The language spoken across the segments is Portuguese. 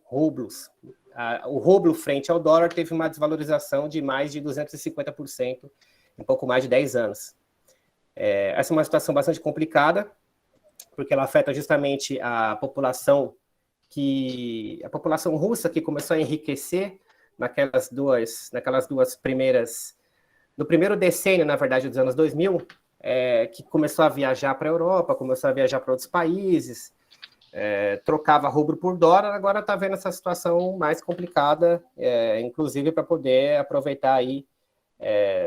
rublos. O rublo frente ao dólar teve uma desvalorização de mais de 250% em pouco mais de 10 anos. Essa é uma situação bastante complicada, porque ela afeta justamente a população russa que começou a enriquecer naquelas duas primeiras, no primeiro decênio, na verdade, dos anos 2000, que começou a viajar para a Europa, começou a viajar para outros países, trocava rublo por dólar, agora está vendo essa situação mais complicada, inclusive para poder aproveitar aí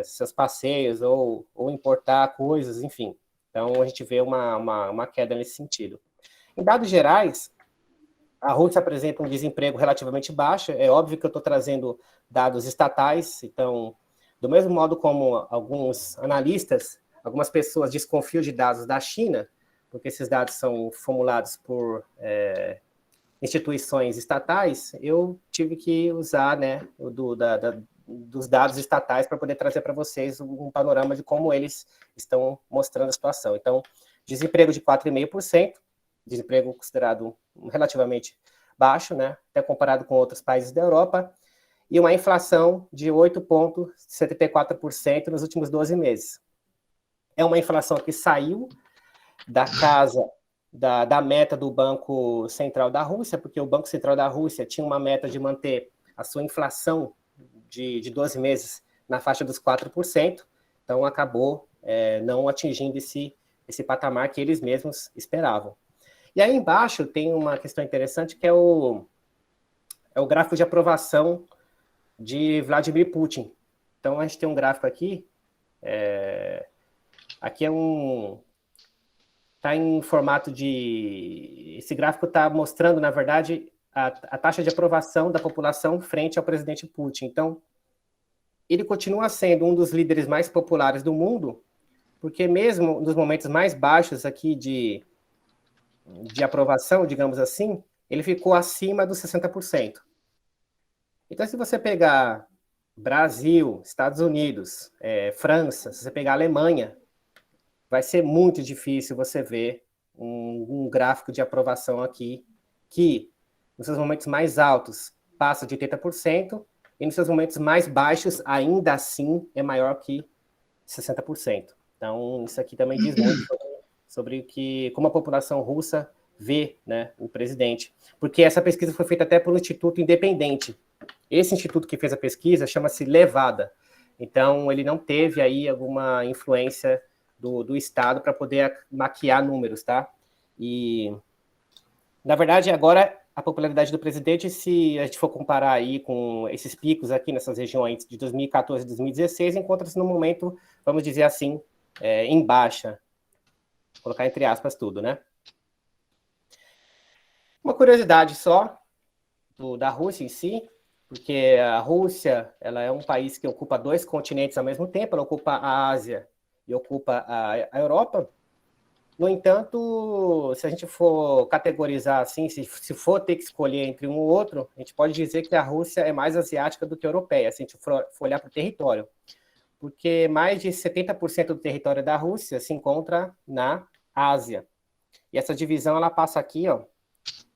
seus passeios ou importar coisas, enfim. Então, a gente vê uma queda nesse sentido. Em dados gerais, a Rússia apresenta um desemprego relativamente baixo. É óbvio que eu estou trazendo dados estatais, então, do mesmo modo como alguns analistas, algumas pessoas desconfiam de dados da China, porque esses dados são formulados por instituições estatais, eu tive que usar, né, dos dados estatais para poder trazer para vocês um panorama de como eles estão mostrando a situação. Então, desemprego de 4,5%, desemprego considerado relativamente baixo, né, até comparado com outros países da Europa, e uma inflação de 8,74% nos últimos 12 meses. É uma inflação que saiu da casa da meta do Banco Central da Rússia, porque o Banco Central da Rússia tinha uma meta de manter a sua inflação de 12 meses na faixa dos 4%, então acabou não atingindo esse patamar que eles mesmos esperavam. E aí embaixo tem uma questão interessante, que é o gráfico de aprovação de Vladimir Putin. Então a gente tem um gráfico aqui, aqui está em formato de... Esse gráfico está mostrando, na verdade, a taxa de aprovação da população frente ao presidente Putin. Então, ele continua sendo um dos líderes mais populares do mundo, porque mesmo nos momentos mais baixos aqui de aprovação, digamos assim, ele ficou acima dos 60%. Então, se você pegar Brasil, Estados Unidos, França, se você pegar Alemanha, vai ser muito difícil você ver um gráfico de aprovação aqui que, nos seus momentos mais altos, passa de 80%, e nos seus momentos mais baixos, ainda assim, é maior que 60%. Então, isso aqui também diz muito sobre como a população russa vê, né, o presidente. Porque essa pesquisa foi feita até por um instituto independente. Esse instituto que fez a pesquisa chama-se Levada. Então, ele não teve aí alguma influência do Estado para poder maquiar números, tá? E, na verdade, agora, a popularidade do presidente, se a gente for comparar aí com esses picos aqui nessas regiões de 2014 e 2016, encontra-se no momento, vamos dizer assim, em baixa. Vou colocar entre aspas tudo, né? Uma curiosidade só da Rússia em si, porque a Rússia, ela é um país que ocupa 2 continentes ao mesmo tempo, ela ocupa a Ásia e ocupa a Europa. No entanto, se a gente for categorizar assim, se for ter que escolher entre um ou outro, a gente pode dizer que a Rússia é mais asiática do que europeia, se a gente for olhar para o território. Porque mais de 70% do território da Rússia se encontra na Ásia. E essa divisão, ela passa aqui, ó,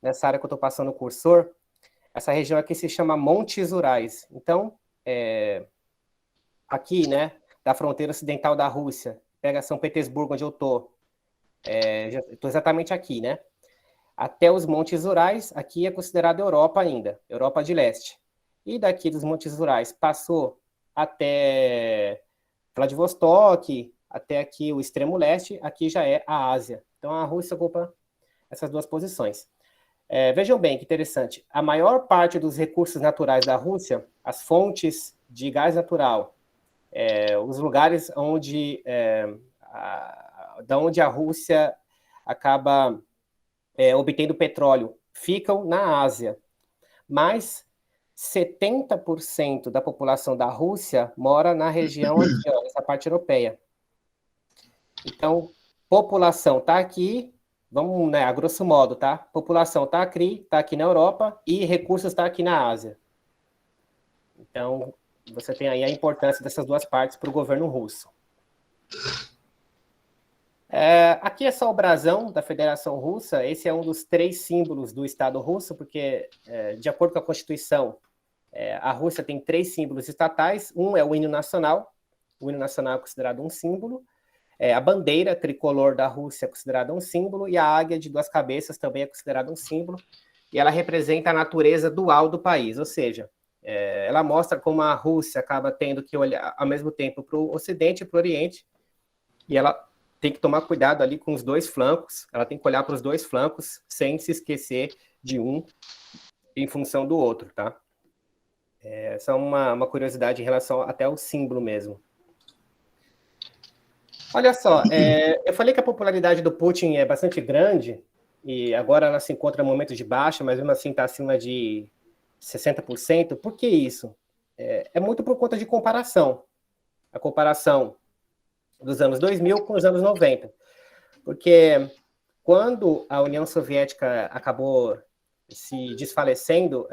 nessa área que eu estou passando o cursor, essa região aqui se chama Montes Urais. Então, aqui, né, da fronteira ocidental da Rússia, pega São Petersburgo, onde eu estou, estou exatamente aqui, né, até os Montes Urais, aqui é considerado Europa ainda, Europa de Leste. E daqui dos Montes Urais passou até Vladivostok, até aqui o extremo leste, aqui já é a Ásia. Então a Rússia ocupa essas 2 posições. Vejam bem que interessante, a maior parte dos recursos naturais da Rússia, as fontes de gás natural, os lugares onde a Rússia acaba obtendo petróleo, ficam na Ásia. Mas 70% da população da Rússia mora na região aqui, ó, nessa parte europeia. Então, população está aqui, vamos, né, a grosso modo, tá? População está aqui na Europa e recursos está aqui na Ásia. Então, você tem aí a importância dessas 2 partes para o governo russo. Aqui é só o brasão da Federação Russa. Esse é um dos 3 símbolos do Estado russo, porque, de acordo com a Constituição, a Rússia tem 3 símbolos estatais. Um é o hino nacional. O hino nacional é considerado um símbolo. A bandeira tricolor da Rússia é considerada um símbolo. E a águia de 2 cabeças também é considerada um símbolo. E ela representa a natureza dual do país, ou seja, ela mostra como a Rússia acaba tendo que olhar ao mesmo tempo para o Ocidente e para o Oriente. E ela tem que tomar cuidado ali com os 2 flancos, ela tem que olhar para os 2 flancos sem se esquecer de um em função do outro, tá? Essa é uma curiosidade em relação até ao símbolo mesmo. Olha só, eu falei que a popularidade do Putin é bastante grande, e agora ela se encontra em momento de baixa, mas mesmo assim está acima de 60%. Por que isso? É muito por conta de comparação. A comparação dos anos 2000 com os anos 90. Porque quando a União Soviética acabou se desfalecendo,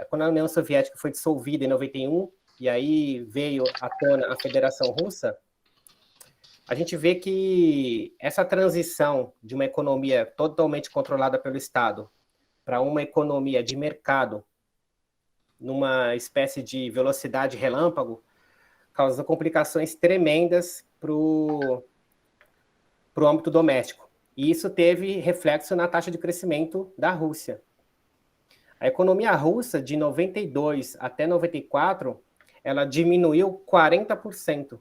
quando a União Soviética foi dissolvida em 91, e aí veio à tona a Federação Russa, a gente vê que essa transição de uma economia totalmente controlada pelo Estado para uma economia de mercado, numa espécie de velocidade relâmpago, causou complicações tremendas para o âmbito doméstico. E isso teve reflexo na taxa de crescimento da Rússia. A economia russa, de 92 até 94, ela diminuiu 40%.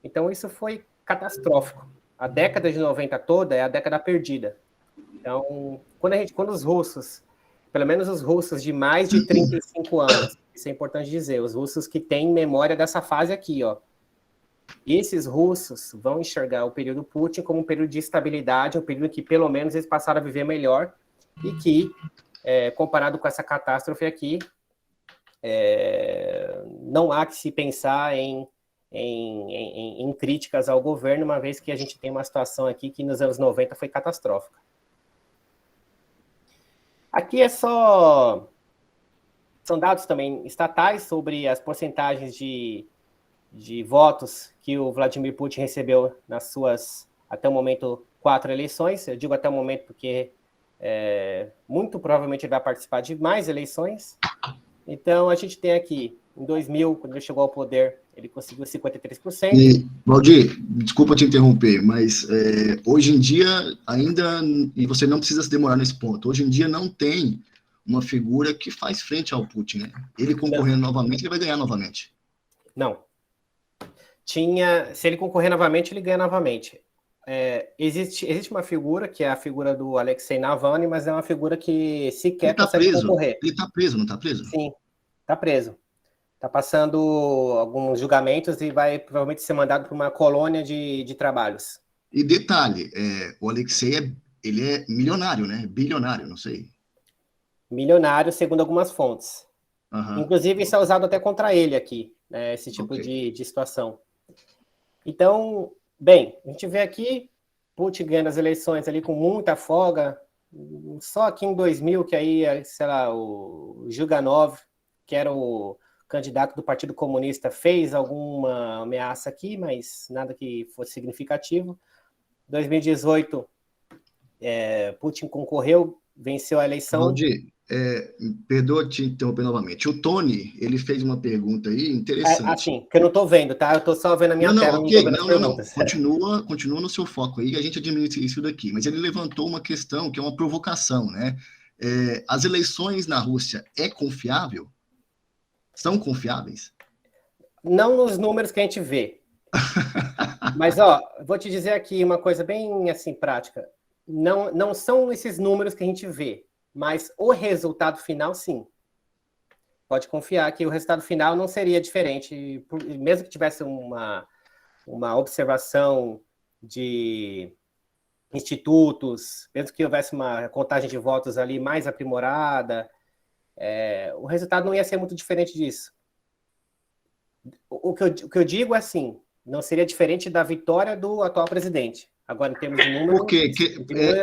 Então, isso foi catastrófico. A década de 90 toda é a década perdida. Então, quando os russos, pelo menos os russos de mais de 35 anos, isso é importante dizer, os russos que têm memória dessa fase aqui, ó, esses russos vão enxergar o período Putin como um período de estabilidade, um período que pelo menos eles passaram a viver melhor e que, comparado com essa catástrofe aqui, não há que se pensar em críticas ao governo, uma vez que a gente tem uma situação aqui que nos anos 90 foi catastrófica. Aqui são dados também estatais sobre as porcentagens de votos que o Vladimir Putin recebeu nas suas, até o momento, 4 eleições. Eu digo até o momento porque muito provavelmente ele vai participar de mais eleições. Então, a gente tem aqui, em 2000, quando ele chegou ao poder, ele conseguiu 53%. E, Valdir, desculpa te interromper, mas hoje em dia, ainda, e você não precisa se demorar nesse ponto, hoje em dia não tem uma figura que faz frente ao Putin, né? Ele concorrendo novamente, ele vai ganhar novamente. Não. Se ele concorrer novamente, ele ganha novamente. Existe uma figura, que é a figura do Alexei Navalny, mas é uma figura que sequer consegue concorrer. Ele está preso, não está preso? Sim, está preso. Está passando alguns julgamentos e vai provavelmente ser mandado para uma colônia de trabalhos. E detalhe, o Alexei ele é milionário, né? Bilionário, não sei. Milionário, segundo algumas fontes. Uhum. Inclusive, isso é usado até contra ele aqui, né, esse tipo de situação. Então, bem, a gente vê aqui Putin ganhando as eleições ali com muita folga. Só aqui em 2000, que aí, sei lá, o Zhuganov, que era o candidato do Partido Comunista, fez alguma ameaça aqui, mas nada que fosse significativo. 2018, Putin concorreu, venceu a eleição. Valdir, perdoa te interromper novamente. O Tony, ele fez uma pergunta aí interessante. Assim, que eu não estou vendo, tá? Eu estou só vendo a minha tela. Não. Continua no seu foco aí, a gente administra isso daqui. Mas ele levantou uma questão que é uma provocação, né? As eleições na Rússia é confiável? São confiáveis? Não nos números que a gente vê. Mas, ó, vou te dizer aqui uma coisa bem, assim, prática. Não são esses números que a gente vê, mas o resultado final, sim. Pode confiar que o resultado final não seria diferente, mesmo que tivesse uma observação de institutos, mesmo que houvesse uma contagem de votos ali mais aprimorada, o resultado não ia ser muito diferente disso. O que eu digo é assim, não seria diferente da vitória do atual presidente. Agora, em termos de número,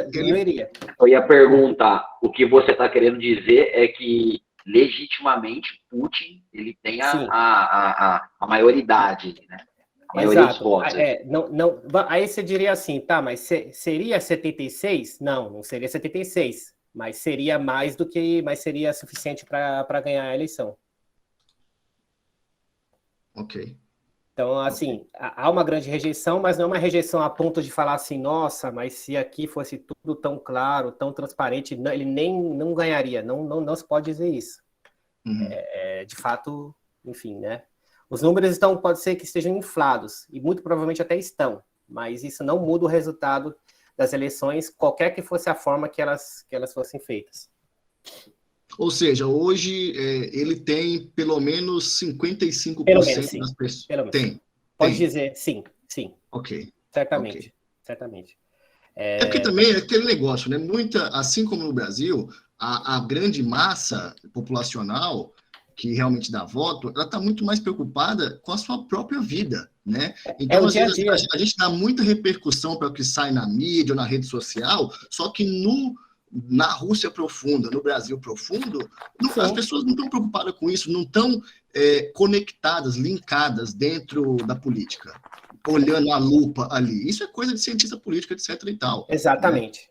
diminuiria. Eu ia perguntar, o que você está querendo dizer é que, legitimamente, Putin ele tem a maioridade, né? maioria dos Exato. votos. Aí você diria assim, tá, mas seria 76? Não, não seria 76, mas seria mais do que, mas seria suficiente para ganhar a eleição. Ok. Então, assim, há uma grande rejeição, mas não é uma rejeição a ponto de falar assim, nossa, mas se aqui fosse tudo tão claro, tão transparente, ele nem não ganharia. Não se pode dizer isso. Uhum. De fato, enfim, né? Os números pode ser que estejam inflados, e muito provavelmente até estão, mas isso não muda o resultado das eleições, qualquer que fosse a forma que elas fossem feitas. Ou seja, hoje ele tem pelo menos 55% Pelo menos, sim. das pessoas. Pelo menos. Tem. Pode dizer sim. Ok. Certamente. É porque também é aquele negócio, né? Assim como no Brasil, a grande massa populacional que realmente dá voto, ela está muito mais preocupada com a sua própria vida, né? Então, o às dia a vezes, dia. a gente dá muita repercussão para o que sai na mídia ou na rede social, só que na Rússia profunda, no Brasil profundo, as pessoas não estão preocupadas com isso, não estão conectadas, linkadas dentro da política, olhando a lupa ali. Isso é coisa de cientista político, etc. e tal. Exatamente. Né?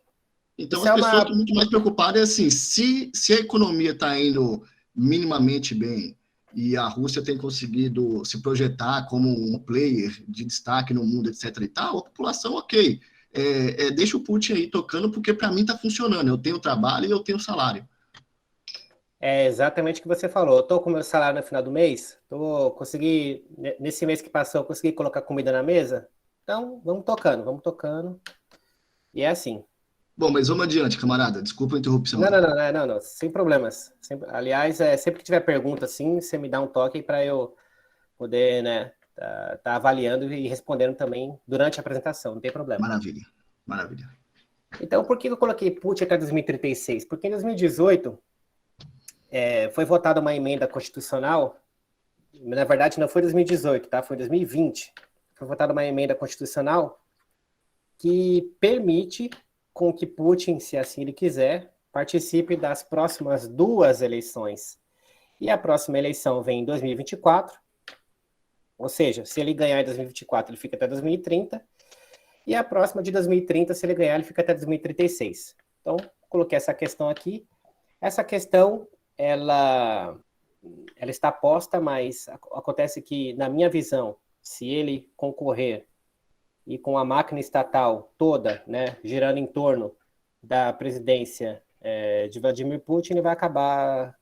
Então, isso as pessoas estão muito mais preocupadas assim, se a economia está indo minimamente bem e a Rússia tem conseguido se projetar como um player de destaque no mundo, etc. e tal, a população, ok, deixa o Putin aí tocando, porque para mim está funcionando, eu tenho trabalho e eu tenho salário. É exatamente o que você falou. Eu estou com o meu salário no final do mês, nesse mês que passou, eu consegui colocar comida na mesa, então vamos tocando, e é assim. Bom, mas vamos adiante, camarada. Desculpa a interrupção. Não, sem problemas. Aliás, sempre que tiver pergunta assim, você me dá um toque para eu poder, né, tá avaliando e respondendo também durante a apresentação, não tem problema. Maravilha. Então, por que eu coloquei Putin até 2036? Porque em 2018 foi votada uma emenda constitucional, na verdade não foi 2018, tá? Foi 2020. Foi votada uma emenda constitucional que permite com que Putin, se assim ele quiser, participe das próximas 2 eleições. E a próxima eleição vem em 2024, ou seja, se ele ganhar em 2024, ele fica até 2030, e a próxima de 2030, se ele ganhar, ele fica até 2036. Então, coloquei essa questão aqui. Essa questão, ela está posta, mas acontece que, na minha visão, se ele concorrer e com a máquina estatal toda, né, girando em torno da presidência de Vladimir Putin, ele vai acabar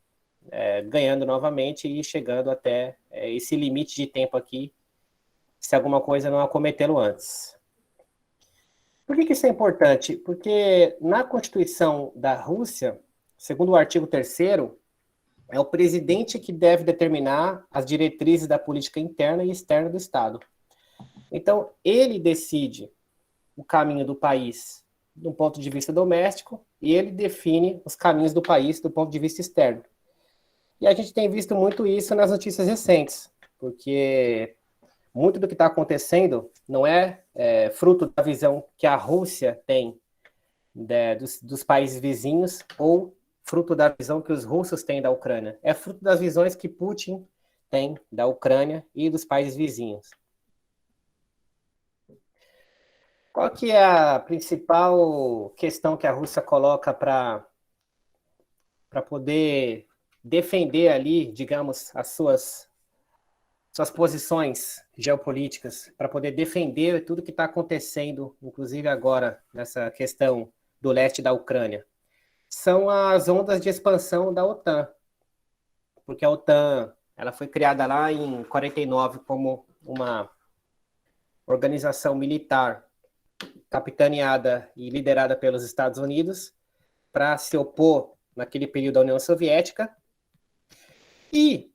ganhando novamente e chegando até esse limite de tempo aqui, se alguma coisa não acometê-lo antes. Por que isso é importante? Porque na Constituição da Rússia, segundo o artigo 3º, é o presidente que deve determinar as diretrizes da política interna e externa do Estado. Então, ele decide o caminho do país do ponto de vista doméstico e ele define os caminhos do país do ponto de vista externo. E a gente tem visto muito isso nas notícias recentes, porque muito do que está acontecendo não é fruto da visão que a Rússia tem dos países vizinhos ou fruto da visão que os russos têm da Ucrânia. É fruto das visões que Putin tem da Ucrânia e dos países vizinhos. Qual que é a principal questão que a Rússia coloca para poder defender ali, digamos, as suas posições geopolíticas, para poder defender tudo que está acontecendo, inclusive agora, nessa questão do leste da Ucrânia? São as ondas de expansão da OTAN. Porque a OTAN ela foi criada lá em 49 como uma organização militar capitaneada e liderada pelos Estados Unidos para se opor, naquele período, à União Soviética. E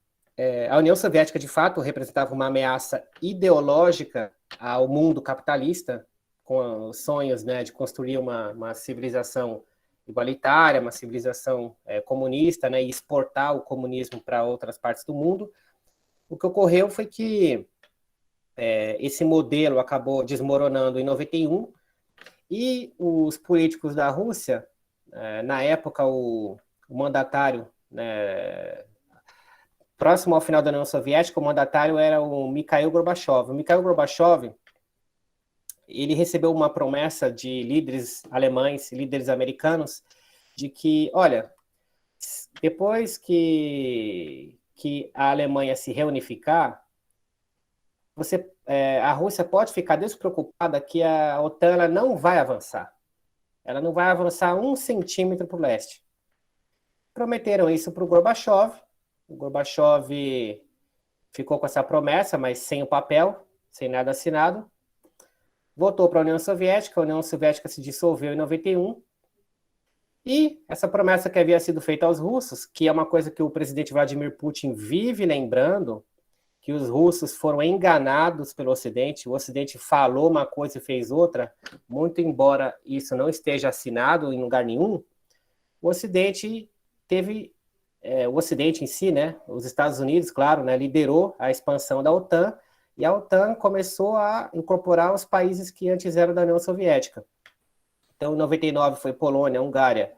a União Soviética, de fato, representava uma ameaça ideológica ao mundo capitalista, com os sonhos, né, de construir uma civilização igualitária, uma civilização comunista, né, e exportar o comunismo para outras partes do mundo. O que ocorreu foi que esse modelo acabou desmoronando em 91 e os políticos da Rússia, na época, o mandatário, né, próximo ao final da União Soviética, o mandatário era o Mikhail Gorbachev. O Mikhail Gorbachev, ele recebeu uma promessa de líderes alemães, líderes americanos, de que, olha, depois que a Alemanha se reunificar, a Rússia pode ficar despreocupada que a OTAN ela não vai avançar. Ela não vai avançar 1 centímetro para o leste. Prometeram isso para o Gorbachev. O Gorbachev ficou com essa promessa, mas sem o papel, sem nada assinado. Voltou para a União Soviética se dissolveu em 91. E essa promessa que havia sido feita aos russos, que é uma coisa que o presidente Vladimir Putin vive lembrando, que os russos foram enganados pelo Ocidente, o Ocidente falou uma coisa e fez outra, muito embora isso não esteja assinado em lugar nenhum, o Ocidente o Ocidente em si, né, os Estados Unidos, claro, né, liderou a expansão da OTAN, e a OTAN começou a incorporar os países que antes eram da União Soviética. Então, em 99 foi Polônia, Hungria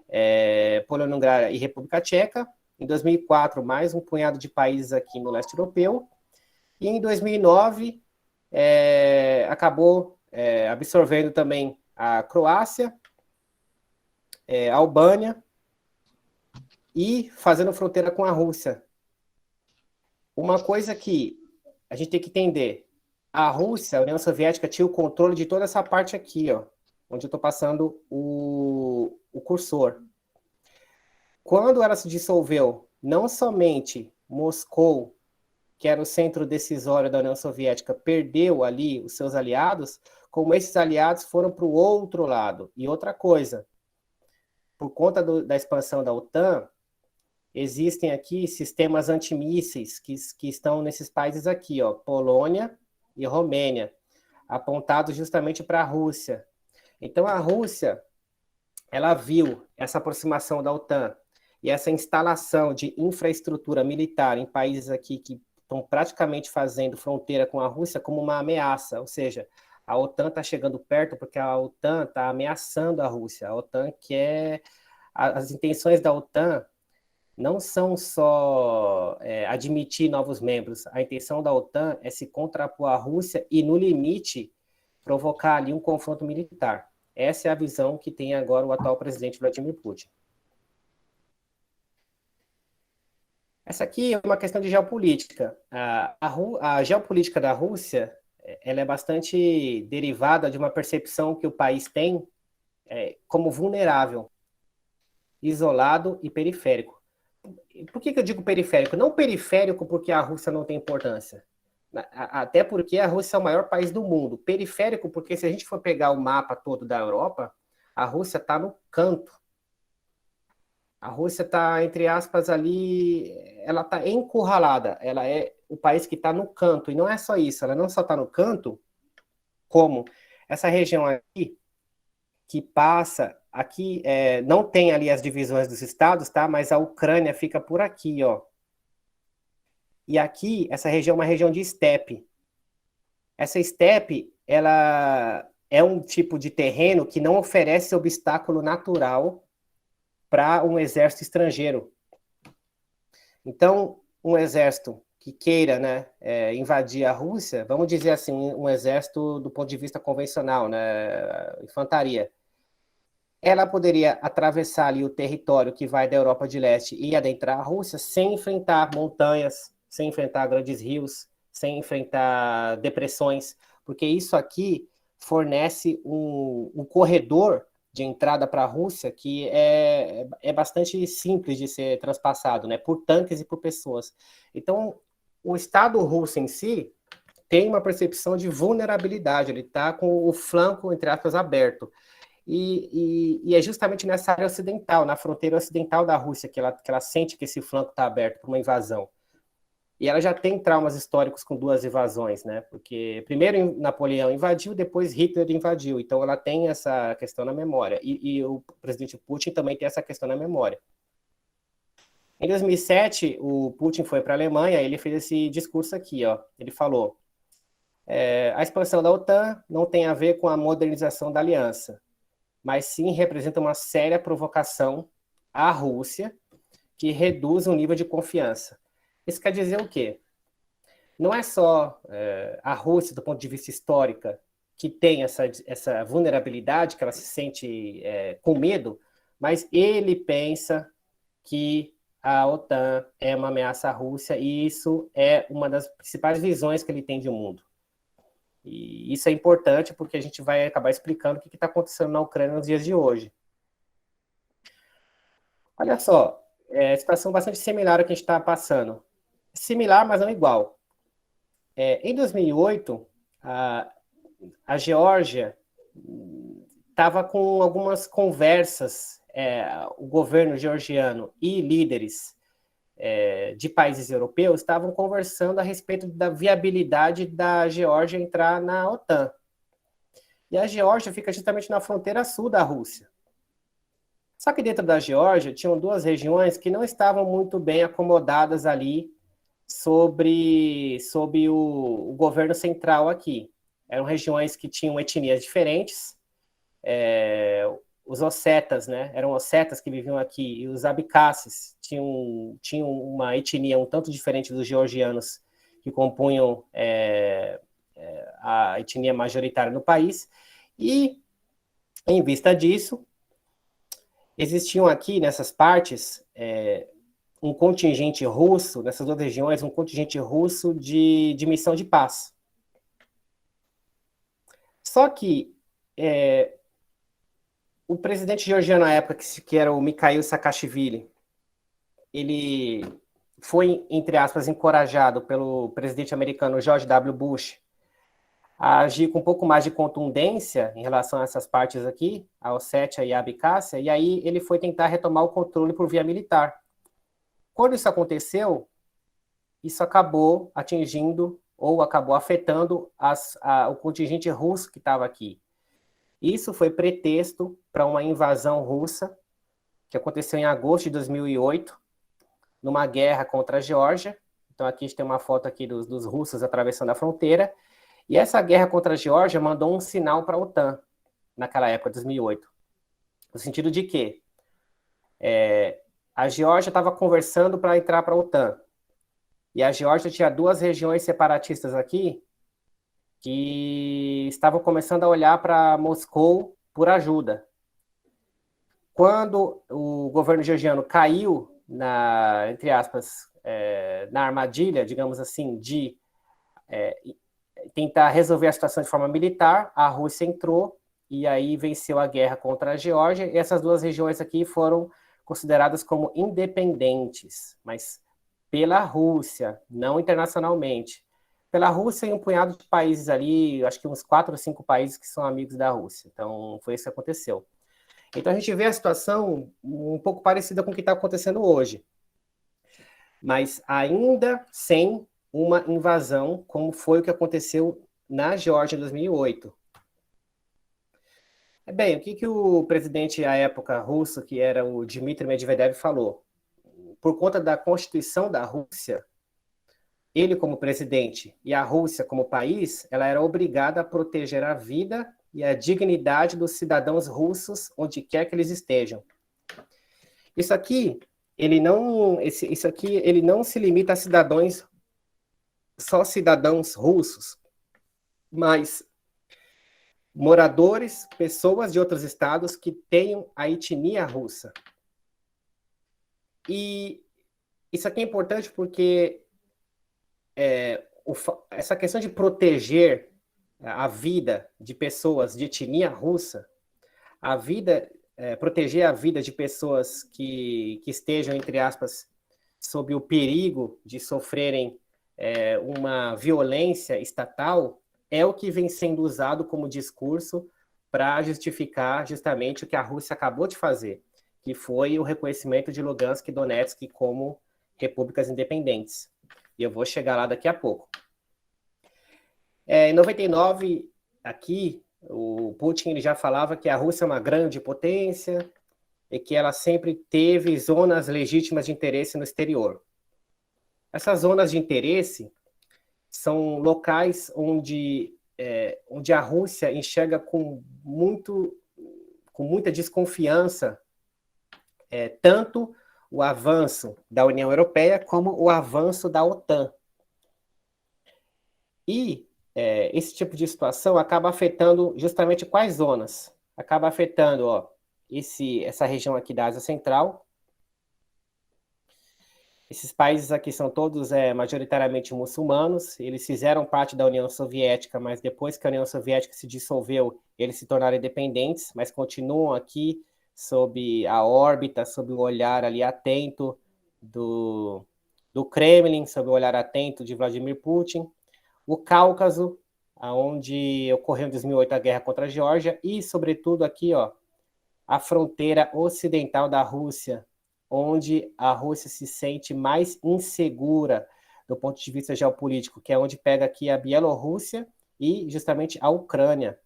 e República Tcheca. Em 2004, mais um punhado de países aqui no leste europeu. E em 2009, acabou absorvendo também a Croácia, a Albânia e fazendo fronteira com a Rússia. Uma coisa que a gente tem que entender, a Rússia, a União Soviética, tinha o controle de toda essa parte aqui, ó, onde eu estou passando o cursor. Quando ela se dissolveu, não somente Moscou, que era o centro decisório da União Soviética, perdeu ali os seus aliados, como esses aliados foram para o outro lado. E outra coisa, por conta da expansão da OTAN, existem aqui sistemas antimísseis que estão nesses países aqui, ó, Polônia e Romênia, apontados justamente para a Rússia. Então a Rússia, ela viu essa aproximação da OTAN e essa instalação de infraestrutura militar em países aqui que estão praticamente fazendo fronteira com a Rússia como uma ameaça, ou seja, a OTAN está chegando perto porque a OTAN está ameaçando a Rússia. A OTAN quer... As intenções da OTAN não são só admitir novos membros. A intenção da OTAN é se contrapor à Rússia e, no limite, provocar ali um confronto militar. Essa é a visão que tem agora o atual presidente Vladimir Putin. Essa aqui é uma questão de geopolítica. A geopolítica da Rússia ela é bastante derivada de uma percepção que o país tem como vulnerável, isolado e periférico. Por que eu digo periférico? Não periférico porque a Rússia não tem importância. Até porque a Rússia é o maior país do mundo. Periférico porque se a gente for pegar o mapa todo da Europa, a Rússia está no canto. A Rússia está, entre aspas, ali, ela está encurralada. Ela é o país que está no canto. E não é só isso, ela não só está no canto, como essa região aqui, que passa, aqui, não tem ali as divisões dos estados, tá? Mas a Ucrânia fica por aqui, ó. E aqui, essa região é uma região de estepe. Essa estepe, ela é um tipo de terreno que não oferece obstáculo natural para um exército estrangeiro. Então, um exército que queira, né, invadir a Rússia, vamos dizer assim, um exército do ponto de vista convencional, né, infantaria, ela poderia atravessar ali o território que vai da Europa de Leste e adentrar a Rússia sem enfrentar montanhas, sem enfrentar grandes rios, sem enfrentar depressões, porque isso aqui fornece um corredor de entrada para a Rússia que é bastante simples de ser transpassado, né, por tanques e por pessoas. Então, o Estado russo em si tem uma percepção de vulnerabilidade, ele está com o flanco, entre aspas, aberto. E é justamente nessa área ocidental, na fronteira ocidental da Rússia, que ela sente que esse flanco está aberto para uma invasão. E ela já tem traumas históricos com 2 invasões, né? Porque primeiro Napoleão invadiu, depois Hitler invadiu. Então ela tem essa questão na memória. E o presidente Putin também tem essa questão na memória. Em 2007, o Putin foi para a Alemanha e ele fez esse discurso aqui, ó. Ele falou: a expansão da OTAN não tem a ver com a modernização da aliança, mas sim representa uma séria provocação à Rússia que reduz o nível de confiança. Isso quer dizer o quê? Não é só a Rússia, do ponto de vista histórico, que tem essa vulnerabilidade, que ela se sente com medo, mas ele pensa que a OTAN é uma ameaça à Rússia, e isso é uma das principais visões que ele tem de mundo. E isso é importante porque a gente vai acabar explicando o que está acontecendo na Ucrânia nos dias de hoje. Olha só, situação bastante similar ao que a gente está passando. Similar, mas não igual. Em 2008, a Geórgia estava com algumas conversas, o governo georgiano e líderes de países europeus estavam conversando a respeito da viabilidade da Geórgia entrar na OTAN. E a Geórgia fica justamente na fronteira sul da Rússia. Só que dentro da Geórgia tinham duas regiões que não estavam muito bem acomodadas ali sob o governo central aqui. Eram regiões que tinham etnias diferentes. Os ossetas, né? Eram ossetas que viviam aqui, e os abkhazes tinham uma etnia um tanto diferente dos georgianos que compunham a etnia majoritária no país. E, em vista disso, existiam aqui, nessas partes, um contingente russo, nessas duas regiões, um contingente russo de missão de paz. Só que o presidente georgiano na época, que era o Mikhail Saakashvili, ele foi, entre aspas, encorajado pelo presidente americano George W. Bush a agir com um pouco mais de contundência em relação a essas partes aqui, a Ossétia e a Abkhazia, e aí ele foi tentar retomar o controle por via militar. Quando isso aconteceu, isso acabou atingindo ou acabou afetando o contingente russo que estava aqui. Isso foi pretexto para uma invasão russa, que aconteceu em agosto de 2008, numa guerra contra a Geórgia. Então aqui a gente tem uma foto aqui dos russos atravessando a fronteira, e essa guerra contra a Geórgia mandou um sinal para a OTAN, naquela época, 2008. No sentido de que a Geórgia estava conversando para entrar para a OTAN. E a Geórgia tinha duas regiões separatistas aqui que estavam começando a olhar para Moscou por ajuda. Quando o governo georgiano caiu entre aspas, na armadilha, digamos assim, de tentar resolver a situação de forma militar, a Rússia entrou e aí venceu a guerra contra a Geórgia, e essas duas regiões aqui foram consideradas como independentes, mas pela Rússia, não internacionalmente. Pela Rússia e um punhado de países ali, acho que uns 4 ou 5 países que são amigos da Rússia. Então, foi isso que aconteceu. Então, a gente vê a situação um pouco parecida com o que está acontecendo hoje, mas ainda sem uma invasão, como foi o que aconteceu na Geórgia em 2008. Bem, o que o presidente à época russo, que era o Dmitry Medvedev, falou? Por conta da Constituição da Rússia, ele como presidente e a Rússia como país, ela era obrigada a proteger a vida e a dignidade dos cidadãos russos onde quer que eles estejam. Isso aqui, ele não se limita a só cidadãos russos, mas moradores, pessoas de outros estados que tenham a etnia russa. E isso aqui é importante porque essa questão de proteger a vida de pessoas de etnia russa, proteger a vida de pessoas que estejam, entre aspas, sob o perigo de sofrerem uma violência estatal, é o que vem sendo usado como discurso para justificar justamente o que a Rússia acabou de fazer, que foi o reconhecimento de Lugansk e Donetsk como repúblicas independentes. E eu vou chegar lá daqui a pouco. Em 99, aqui, o Putin ele já falava que a Rússia é uma grande potência e que ela sempre teve zonas legítimas de interesse no exterior. Essas zonas de interesse são locais onde a Rússia enxerga com muita desconfiança tanto o avanço da União Europeia como o avanço da OTAN. E esse tipo de situação acaba afetando justamente quais zonas? Acaba afetando essa região aqui da Ásia Central. Esses países aqui são todos majoritariamente muçulmanos, eles fizeram parte da União Soviética, mas depois que a União Soviética se dissolveu, eles se tornaram independentes, mas continuam aqui sob a órbita, sob o olhar ali atento do Kremlin, sob o olhar atento de Vladimir Putin. O Cáucaso, onde ocorreu em 2008 a guerra contra a Geórgia, e, sobretudo, aqui, a fronteira ocidental da Rússia, onde a Rússia se sente mais insegura do ponto de vista geopolítico, que é onde pega aqui a Bielorrússia e justamente a Ucrânia.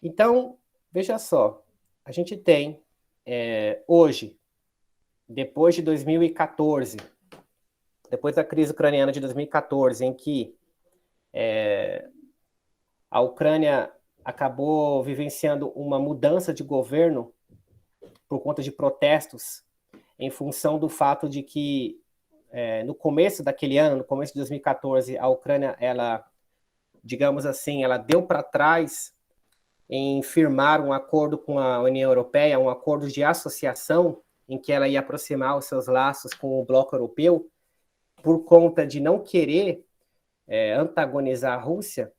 Então, veja só, a gente tem hoje, depois de 2014, depois da crise ucraniana de 2014, em que a Ucrânia acabou vivenciando uma mudança de governo por conta de protestos, em função do fato de que, no começo daquele ano, no começo de 2014, a Ucrânia, ela, digamos assim, ela deu para trás em firmar um acordo com a União Europeia, um acordo de associação, em que ela ia aproximar os seus laços com o bloco europeu, por conta de não querer antagonizar a Rússia.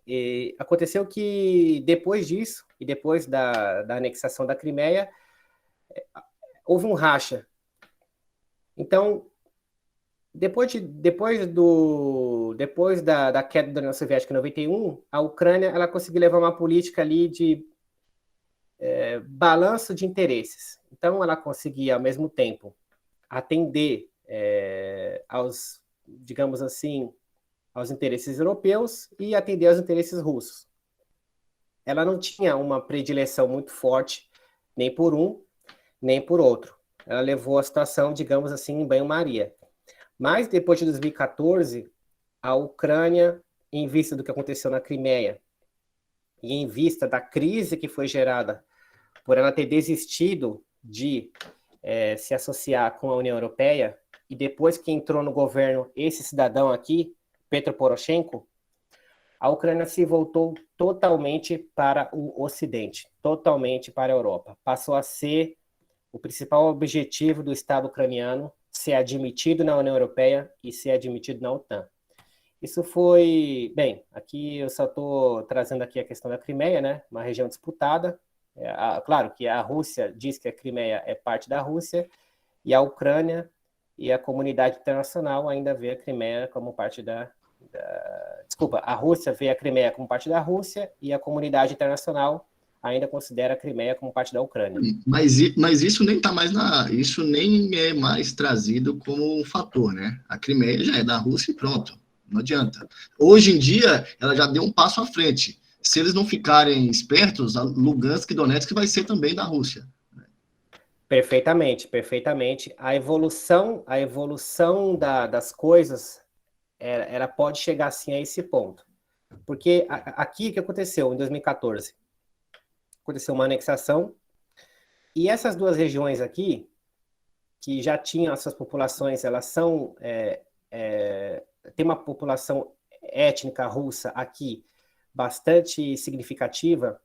E aconteceu que, depois disso, e depois da anexação da Crimeia, houve um racha. Então, depois da queda da União Soviética em 91, a Ucrânia ela conseguiu levar uma política ali de balanço de interesses. Então, ela conseguia, ao mesmo tempo, atender aos, digamos assim, aos interesses europeus e atender aos interesses russos. Ela não tinha uma predileção muito forte, nem por um, nem por outro. Ela levou a situação, digamos assim, em banho-maria. Mas, depois de 2014, a Ucrânia, em vista do que aconteceu na Crimeia, e em vista da crise que foi gerada por ela ter desistido de se associar com a União Europeia, e depois que entrou no governo esse cidadão aqui, Petro Poroshenko, a Ucrânia se voltou totalmente para o Ocidente, totalmente para a Europa. Passou a ser o principal objetivo do Estado ucraniano ser admitido na União Europeia e ser admitido na OTAN. Isso foi... Bem, aqui eu só estou trazendo aqui a questão da Crimeia, né? Uma região disputada. Claro que a Rússia diz que a Crimeia é parte da Rússia, e a Ucrânia e a comunidade internacional ainda vê a Crimeia como parte Desculpa, a Rússia vê a Crimeia como parte da Rússia e a comunidade internacional ainda considera a Crimeia como parte da Ucrânia. Mas isso nem tá mais isso nem é mais trazido como um fator, né? A Crimeia já é da Rússia e pronto, não adianta. Hoje em dia, ela já deu um passo à frente. Se eles não ficarem espertos, a Lugansk e Donetsk vai ser também da Rússia. Perfeitamente, perfeitamente. A evolução das coisas, ela pode chegar sim a esse ponto. Porque aqui o que aconteceu em 2014? Aconteceu uma anexação, e essas duas regiões aqui, que já tinham as suas populações, elas são... tem uma população étnica russa aqui bastante significativa,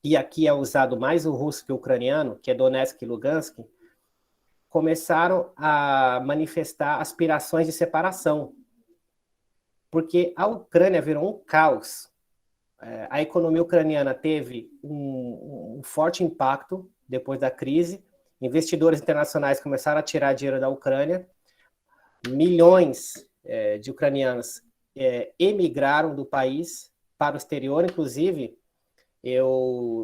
e aqui é usado mais o russo que o ucraniano, que é Donetsk e Lugansk, começaram a manifestar aspirações de separação, porque a Ucrânia virou um caos. A economia ucraniana teve um forte impacto depois da crise, investidores internacionais começaram a tirar dinheiro da Ucrânia, milhões de ucranianos emigraram do país para o exterior, inclusive,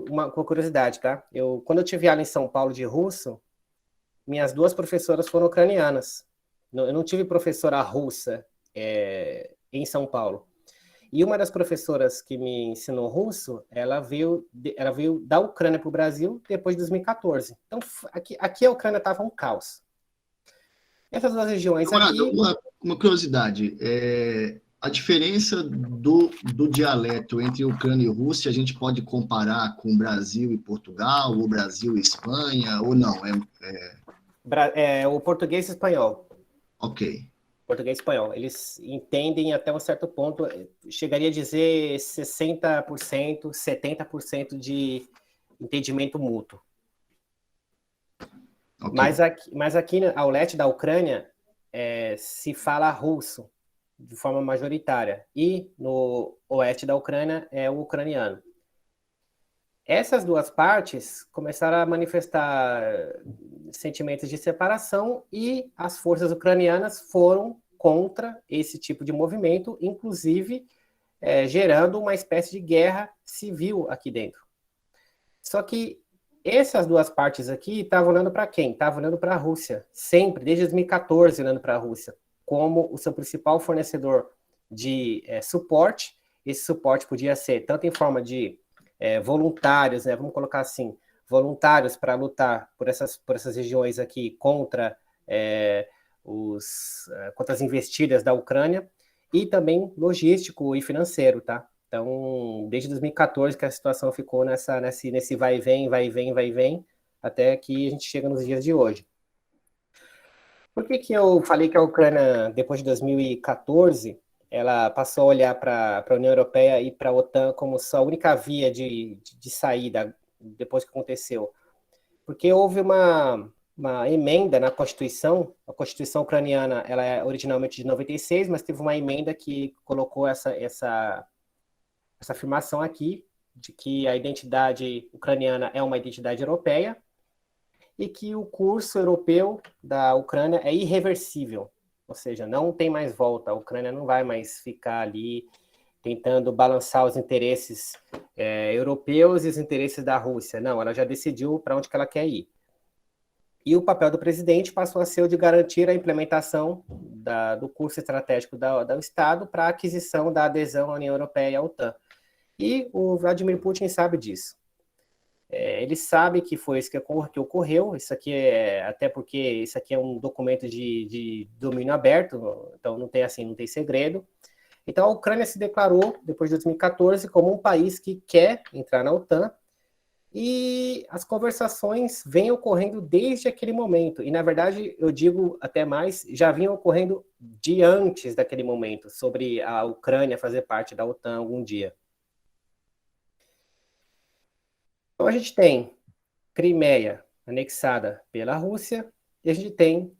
uma curiosidade, tá? Quando eu tive aula em São Paulo de russo, minhas duas professoras foram ucranianas. Eu não tive professora russa em São Paulo. E uma das professoras que me ensinou russo, ela veio da Ucrânia para o Brasil depois de 2014. Então, aqui a Ucrânia estava um caos. Essas duas regiões aqui... Uma curiosidade, A diferença do dialeto entre Ucrânia e Rússia, a gente pode comparar com Brasil e Portugal, ou Brasil e Espanha, ou não? O português e espanhol. Ok. Português e espanhol. Eles entendem até um certo ponto, chegaria a dizer 60%, 70% de entendimento mútuo. Okay. Mas aqui ao leste da Ucrânia se fala russo de forma majoritária, e no oeste da Ucrânia é o ucraniano. Essas duas partes começaram a manifestar sentimentos de separação, e as forças ucranianas foram contra esse tipo de movimento, inclusive gerando uma espécie de guerra civil aqui dentro. Só que essas duas partes aqui estavam olhando para quem? Estavam olhando para a Rússia, sempre, desde 2014, olhando para a Rússia, como o seu principal fornecedor de suporte. Esse suporte podia ser tanto em forma de voluntários, né, vamos colocar assim, voluntários para lutar por essas regiões aqui contra contra as investidas da Ucrânia, e também logístico e financeiro, tá? Então, desde 2014 que a situação ficou nesse vai e vem, até que a gente chega nos dias de hoje. Por que eu falei que a Ucrânia, depois de 2014, ela passou a olhar para a União Europeia e para a OTAN como sua única via de saída depois que aconteceu? Porque houve uma emenda na Constituição. A Constituição ucraniana ela é originalmente de 96, mas teve uma emenda que colocou essa afirmação aqui, de que a identidade ucraniana é uma identidade europeia, e que o curso europeu da Ucrânia é irreversível, ou seja, não tem mais volta. A Ucrânia não vai mais ficar ali tentando balançar os interesses europeus e os interesses da Rússia. Não, ela já decidiu para onde que ela quer ir. E o papel do presidente passou a ser o de garantir a implementação do curso estratégico do Estado para a aquisição da adesão à União Europeia e à OTAN. E o Vladimir Putin sabe disso. Ele sabe que foi isso que ocorreu. Isso aqui até porque isso aqui é um documento de domínio aberto, então não tem segredo. Então a Ucrânia se declarou, depois de 2014, como um país que quer entrar na OTAN, e as conversações vêm ocorrendo desde aquele momento. E, na verdade, eu digo até mais, já vinham ocorrendo de antes daquele momento, sobre a Ucrânia fazer parte da OTAN algum dia. Então, a gente tem Crimeia anexada pela Rússia, e a gente tem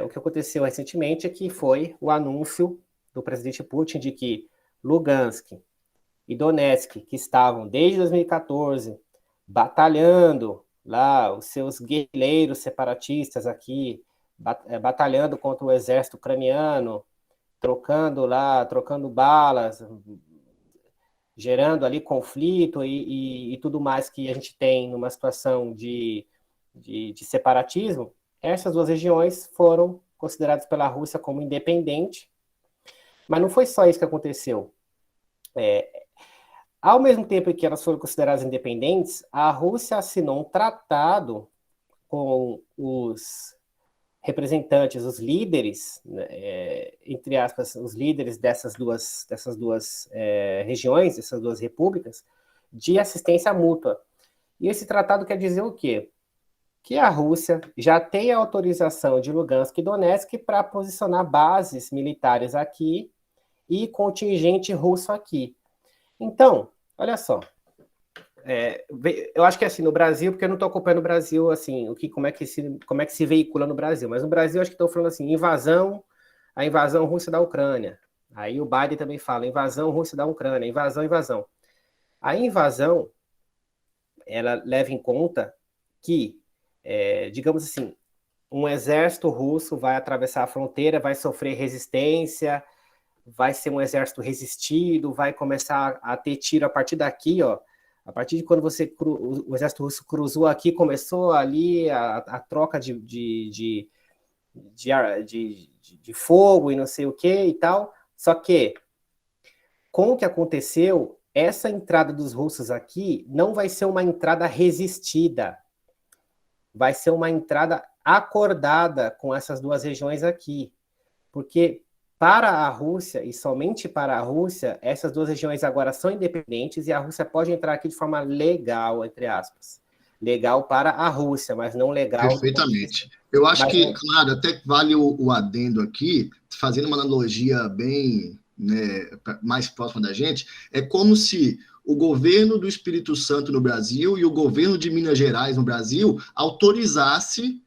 o que aconteceu recentemente, que foi o anúncio do presidente Putin de que Lugansk e Donetsk, que estavam desde 2014 batalhando lá, os seus guerrilheiros separatistas aqui, batalhando contra o exército ucraniano, trocando balas, gerando ali conflito e tudo mais que a gente tem numa situação de separatismo. Essas duas regiões foram consideradas pela Rússia como independentes, mas não foi só isso que aconteceu. Ao mesmo tempo que elas foram consideradas independentes, a Rússia assinou um tratado com os representantes, os líderes, entre aspas, os líderes dessas duas regiões, dessas duas repúblicas, de assistência mútua. E esse tratado quer dizer o quê? Que a Rússia já tem a autorização de Lugansk e Donetsk para posicionar bases militares aqui e contingente russo aqui. Então, olha só, eu acho que assim, no Brasil, porque eu não estou acompanhando o Brasil, assim, como é que se veicula no Brasil, mas no Brasil acho que estão falando assim, a invasão russa da Ucrânia. Aí o Biden também fala, invasão russa da Ucrânia, invasão. A invasão, ela leva em conta que, digamos assim, um exército russo vai atravessar a fronteira, vai sofrer resistência, vai ser um exército resistido, vai começar a ter tiro a partir daqui, ó. A partir de quando o exército russo cruzou aqui, começou ali a troca de fogo e não sei o que e tal. Só que, com o que aconteceu, essa entrada dos russos aqui não vai ser uma entrada resistida. Vai ser uma entrada acordada com essas duas regiões aqui. Porque Para a Rússia, e somente para a Rússia, essas duas regiões agora são independentes e a Rússia pode entrar aqui de forma legal, entre aspas. Legal para a Rússia, mas não legal do ponto de vista. Perfeitamente. Eu acho Mas, que, claro, até vale o adendo aqui, fazendo uma analogia bem, né, mais próxima da gente, é como se o governo do Espírito Santo no Brasil e o governo de Minas Gerais no Brasil autorizasse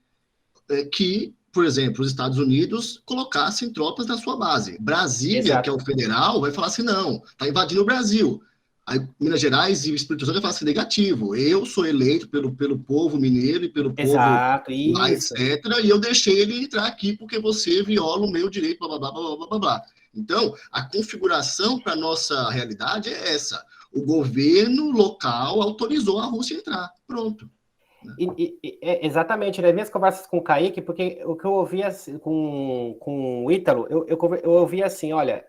que, por exemplo, os Estados Unidos colocassem tropas na sua base. Brasília, exato. que é o federal, vai falar assim, não, está invadindo o Brasil. Aí, Minas Gerais e o Espírito Santo vai falar assim, negativo. Eu sou eleito pelo povo mineiro e pelo povo Exato, lá, isso. etc. E eu deixei ele entrar aqui porque você viola o meu direito, blá, blá, blá, blá, blá, blá, blá. Então, a configuração para a nossa realidade é essa. O governo local autorizou a Rússia a entrar. Pronto. Exatamente, nas minhas conversas com o Kaique, porque o que eu ouvia com o Ítalo, eu ouvia assim, olha,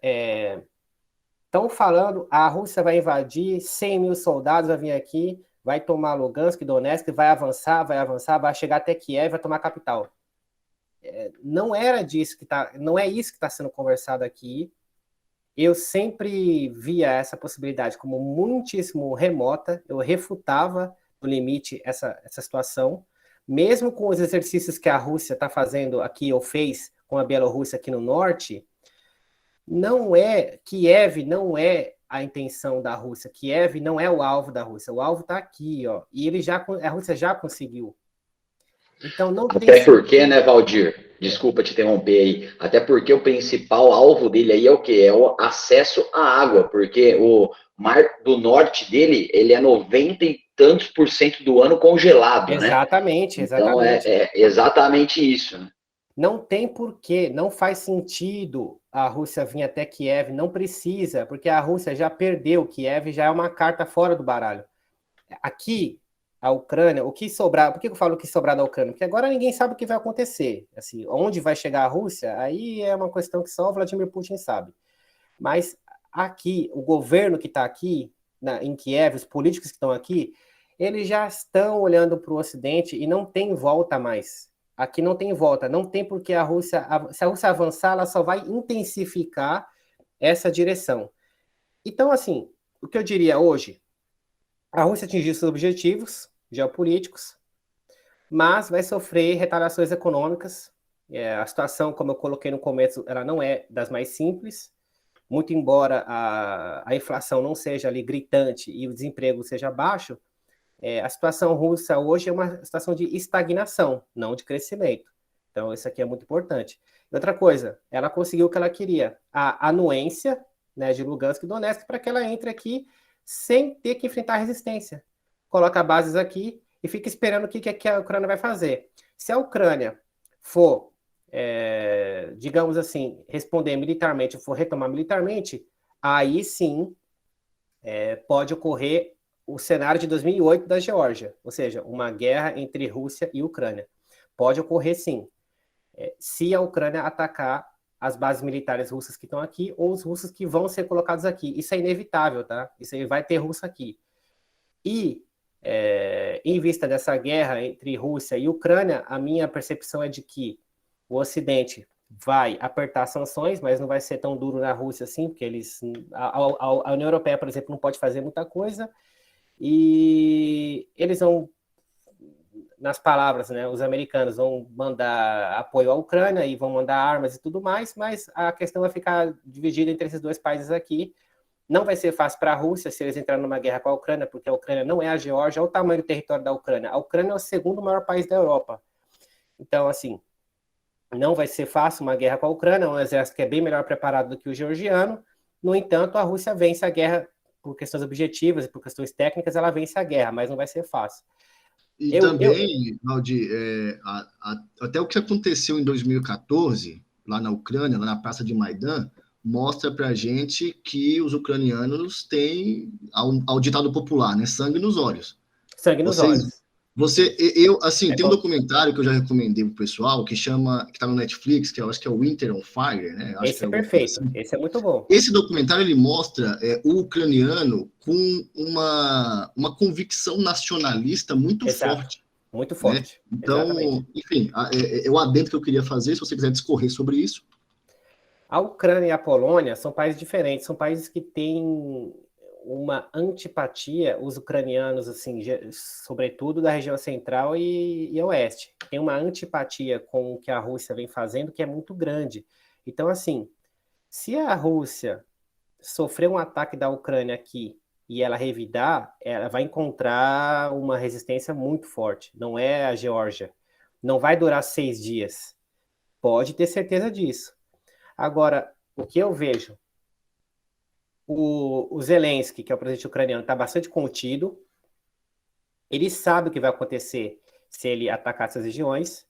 estão falando, a Rússia vai invadir, 100 mil soldados vai vir aqui, vai tomar Lugansk, Donetsk, vai avançar, vai chegar até Kiev, vai tomar a capital. Não era disso que não é isso que está sendo conversado aqui. Eu sempre via essa possibilidade como muitíssimo remota, eu refutava no limite essa situação, mesmo com os exercícios que a Rússia está fazendo aqui, ou fez com a Bielorrússia aqui no norte, Kiev não é a intenção da Rússia, Kiev não é o alvo da Rússia, o alvo está aqui, ó, e a Rússia já conseguiu. Então não tem até porque, né, Valdir? Desculpa te interromper aí. Até porque o principal alvo dele aí é o quê? É o acesso à água, porque o Mar do Norte dele, ele é 90 e tantos % do ano congelado, exatamente, né? Então é exatamente isso, né? Não tem porquê, não faz sentido a Rússia vir até Kiev, não precisa, porque a Rússia já perdeu Kiev, já é uma carta fora do baralho. Aqui, a Ucrânia, o que sobrar, por que eu falo o que sobrar da Ucrânia? Porque agora ninguém sabe o que vai acontecer. Assim, onde vai chegar a Rússia, aí é uma questão que só o Vladimir Putin sabe. Mas aqui, o governo que está aqui, em Kiev, os políticos que estão aqui, eles já estão olhando para o Ocidente e não tem volta mais. Aqui não tem volta, não tem porque a Rússia, se a Rússia avançar, ela só vai intensificar essa direção. Então, assim, o que eu diria hoje, a Rússia atingiu seus objetivos geopolíticos, mas vai sofrer retaliações econômicas. A situação, como eu coloquei no começo, ela não é das mais simples, muito embora a inflação não seja ali gritante e o desemprego seja baixo, a situação russa hoje é uma situação de estagnação, não de crescimento. Então, isso aqui é muito importante. E outra coisa, ela conseguiu o que ela queria, a anuência, né, de Lugansk e Donetsk, para que ela entre aqui sem ter que enfrentar resistência. Coloca bases aqui e fica esperando o que a Ucrânia vai fazer. Se a Ucrânia for, digamos assim, responder militarmente, for retomar militarmente, aí sim pode ocorrer o cenário de 2008 da Geórgia, ou seja, uma guerra entre Rússia e Ucrânia. Pode ocorrer sim, se a Ucrânia atacar as bases militares russas que estão aqui ou os russos que vão ser colocados aqui. Isso é inevitável, tá? Isso aí vai ter russo aqui. E, em vista dessa guerra entre Rússia e Ucrânia, a minha percepção é de que o Ocidente vai apertar sanções, mas não vai ser tão duro na Rússia assim, porque a União Europeia, por exemplo, não pode fazer muita coisa, e eles vão, nas palavras, né, os americanos vão mandar apoio à Ucrânia e vão mandar armas e tudo mais, mas a questão vai ficar dividida entre esses dois países aqui. Não vai ser fácil para a Rússia se eles entrarem numa guerra com a Ucrânia, porque a Ucrânia não é a Geórgia, olha o tamanho do território da Ucrânia. A Ucrânia é o segundo maior país da Europa. Então, assim, não vai ser fácil uma guerra com a Ucrânia, um exército que é bem melhor preparado do que o georgiano. No entanto, a Rússia vence a guerra por questões objetivas e por questões técnicas, ela vence a guerra, mas não vai ser fácil. E também, Valdir, até o que aconteceu em 2014, lá na Ucrânia, lá na Praça de Maidan, mostra para a gente que os ucranianos têm, ao ditado popular, né, sangue nos olhos. Sangue nos olhos. Tem um documentário que eu já recomendei pro pessoal, que tá no Netflix, que eu acho que é o Winter on Fire, né? Esse é perfeito, assim. Esse é muito bom. Esse documentário, ele mostra o ucraniano com uma convicção nacionalista muito forte. Muito forte. Né? Então, exatamente. Enfim, é o adendo que eu queria fazer, se você quiser discorrer sobre isso. A Ucrânia e a Polônia são países diferentes, são países que têm uma antipatia, os ucranianos, assim, sobretudo da região central e oeste, tem uma antipatia com o que a Rússia vem fazendo que é muito grande. Então, assim, se a Rússia sofrer um ataque da Ucrânia aqui e ela revidar, ela vai encontrar uma resistência muito forte. Não é a Geórgia. Não vai durar 6 dias. Pode ter certeza disso. Agora, o que eu vejo, o Zelensky, que é o presidente ucraniano, está bastante contido. Ele sabe o que vai acontecer se ele atacar essas regiões.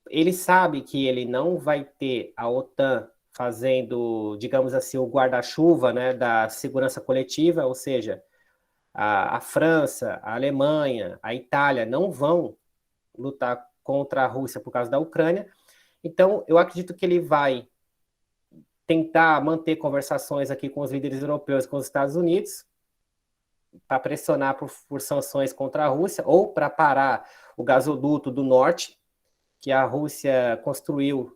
Ele sabe que ele não vai ter a OTAN fazendo, digamos assim, o guarda-chuva, né, da segurança coletiva, ou seja, a França, a Alemanha, a Itália não vão lutar contra a Rússia por causa da Ucrânia. Então, eu acredito que ele vai tentar manter conversações aqui com os líderes europeus e com os Estados Unidos para pressionar por sanções contra a Rússia ou para parar o gasoduto do norte, que a Rússia construiu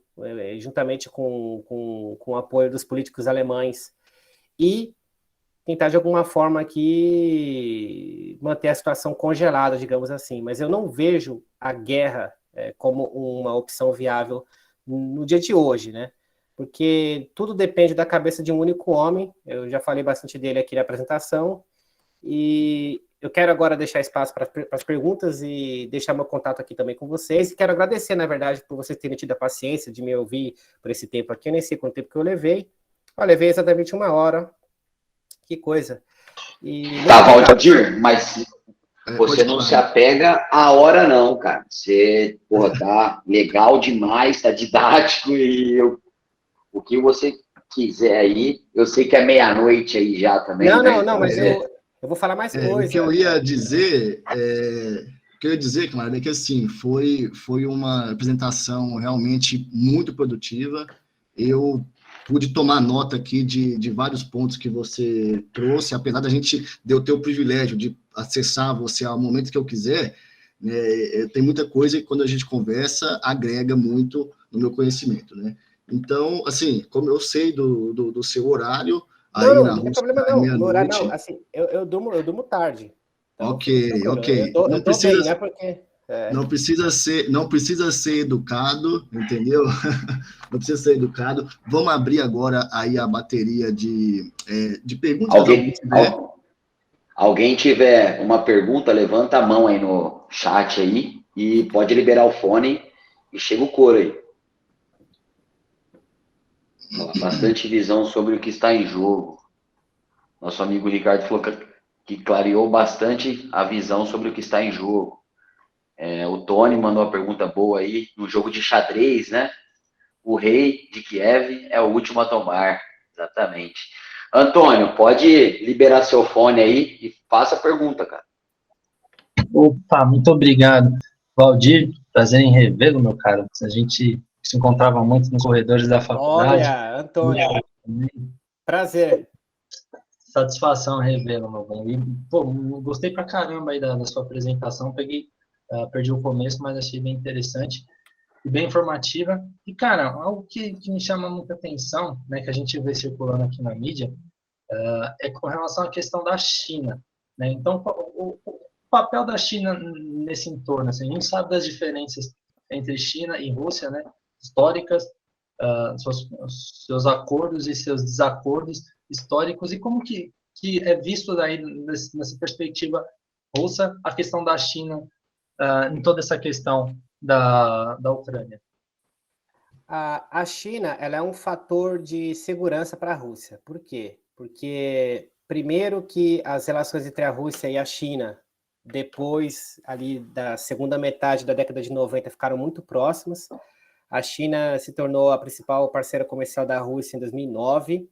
juntamente com o apoio dos políticos alemães, e tentar de alguma forma aqui manter a situação congelada, digamos assim. Mas eu não vejo a guerra como uma opção viável no dia de hoje, né? Porque tudo depende da cabeça de um único homem. Eu já falei bastante dele aqui na apresentação, e eu quero agora deixar espaço para as perguntas e deixar meu contato aqui também com vocês. E quero agradecer, na verdade, por vocês terem tido a paciência de me ouvir por esse tempo aqui. Eu nem sei quanto tempo que eu levei. Eu levei exatamente 1 hora. Que coisa. E Tá, Valdir, mas você não se apega à hora, não, cara. Você, porra, tá legal demais, tá didático o que você quiser aí. Eu sei que é meia-noite aí já também. Não, mas eu vou falar mais coisa. O que eu ia dizer, Clara, é que assim, foi uma apresentação realmente muito produtiva. Eu pude tomar nota aqui de vários pontos que você trouxe, apesar da gente de eu ter o privilégio de acessar você ao momento que eu quiser, né, tem muita coisa que quando a gente conversa, agrega muito no meu conhecimento, né? Então, assim, como eu sei do seu horário, aí na não tem Rússia, problema não. No horário, meia-noite. não, assim, eu durmo tarde. Então, Ok. Eu tô bem, né? Porque... Não precisa ser educado, entendeu? Não precisa ser educado. Vamos abrir agora aí a bateria de perguntas. Alguém tiver uma pergunta, levanta a mão aí no chat aí e pode liberar o fone e chega o coro aí. Bastante visão sobre o que está em jogo. Nosso amigo Ricardo falou que clareou bastante a visão sobre o que está em jogo. O Tony mandou uma pergunta boa aí, no jogo de xadrez, né? O rei de Kiev é o último a tomar. Exatamente. Antônio, pode liberar seu fone aí e faça a pergunta, cara. Opa, muito obrigado. Valdir, prazer em revê-lo, meu caro. A gente se encontrava muito nos corredores da faculdade. Olha, Antônio, prazer. Satisfação revê-lo, meu bem. E, pô, gostei pra caramba aí da sua apresentação. Perdi o começo, mas achei bem interessante e bem informativa. E, cara, algo que me chama muita atenção, né, que a gente vê circulando aqui na mídia, é com relação à questão da China, né? Então, o papel da China nesse entorno, assim, a gente sabe das diferenças entre China e Rússia, né, históricas, seus acordos e seus desacordos históricos, e como que é visto daí nessa perspectiva russa a questão da China em toda essa questão da Ucrânia. A China, ela é um fator de segurança para a Rússia. Por quê? Porque, primeiro, que as relações entre a Rússia e a China, depois ali da segunda metade da década de 90, ficaram muito próximas. A China se tornou a principal parceira comercial da Rússia em 2009.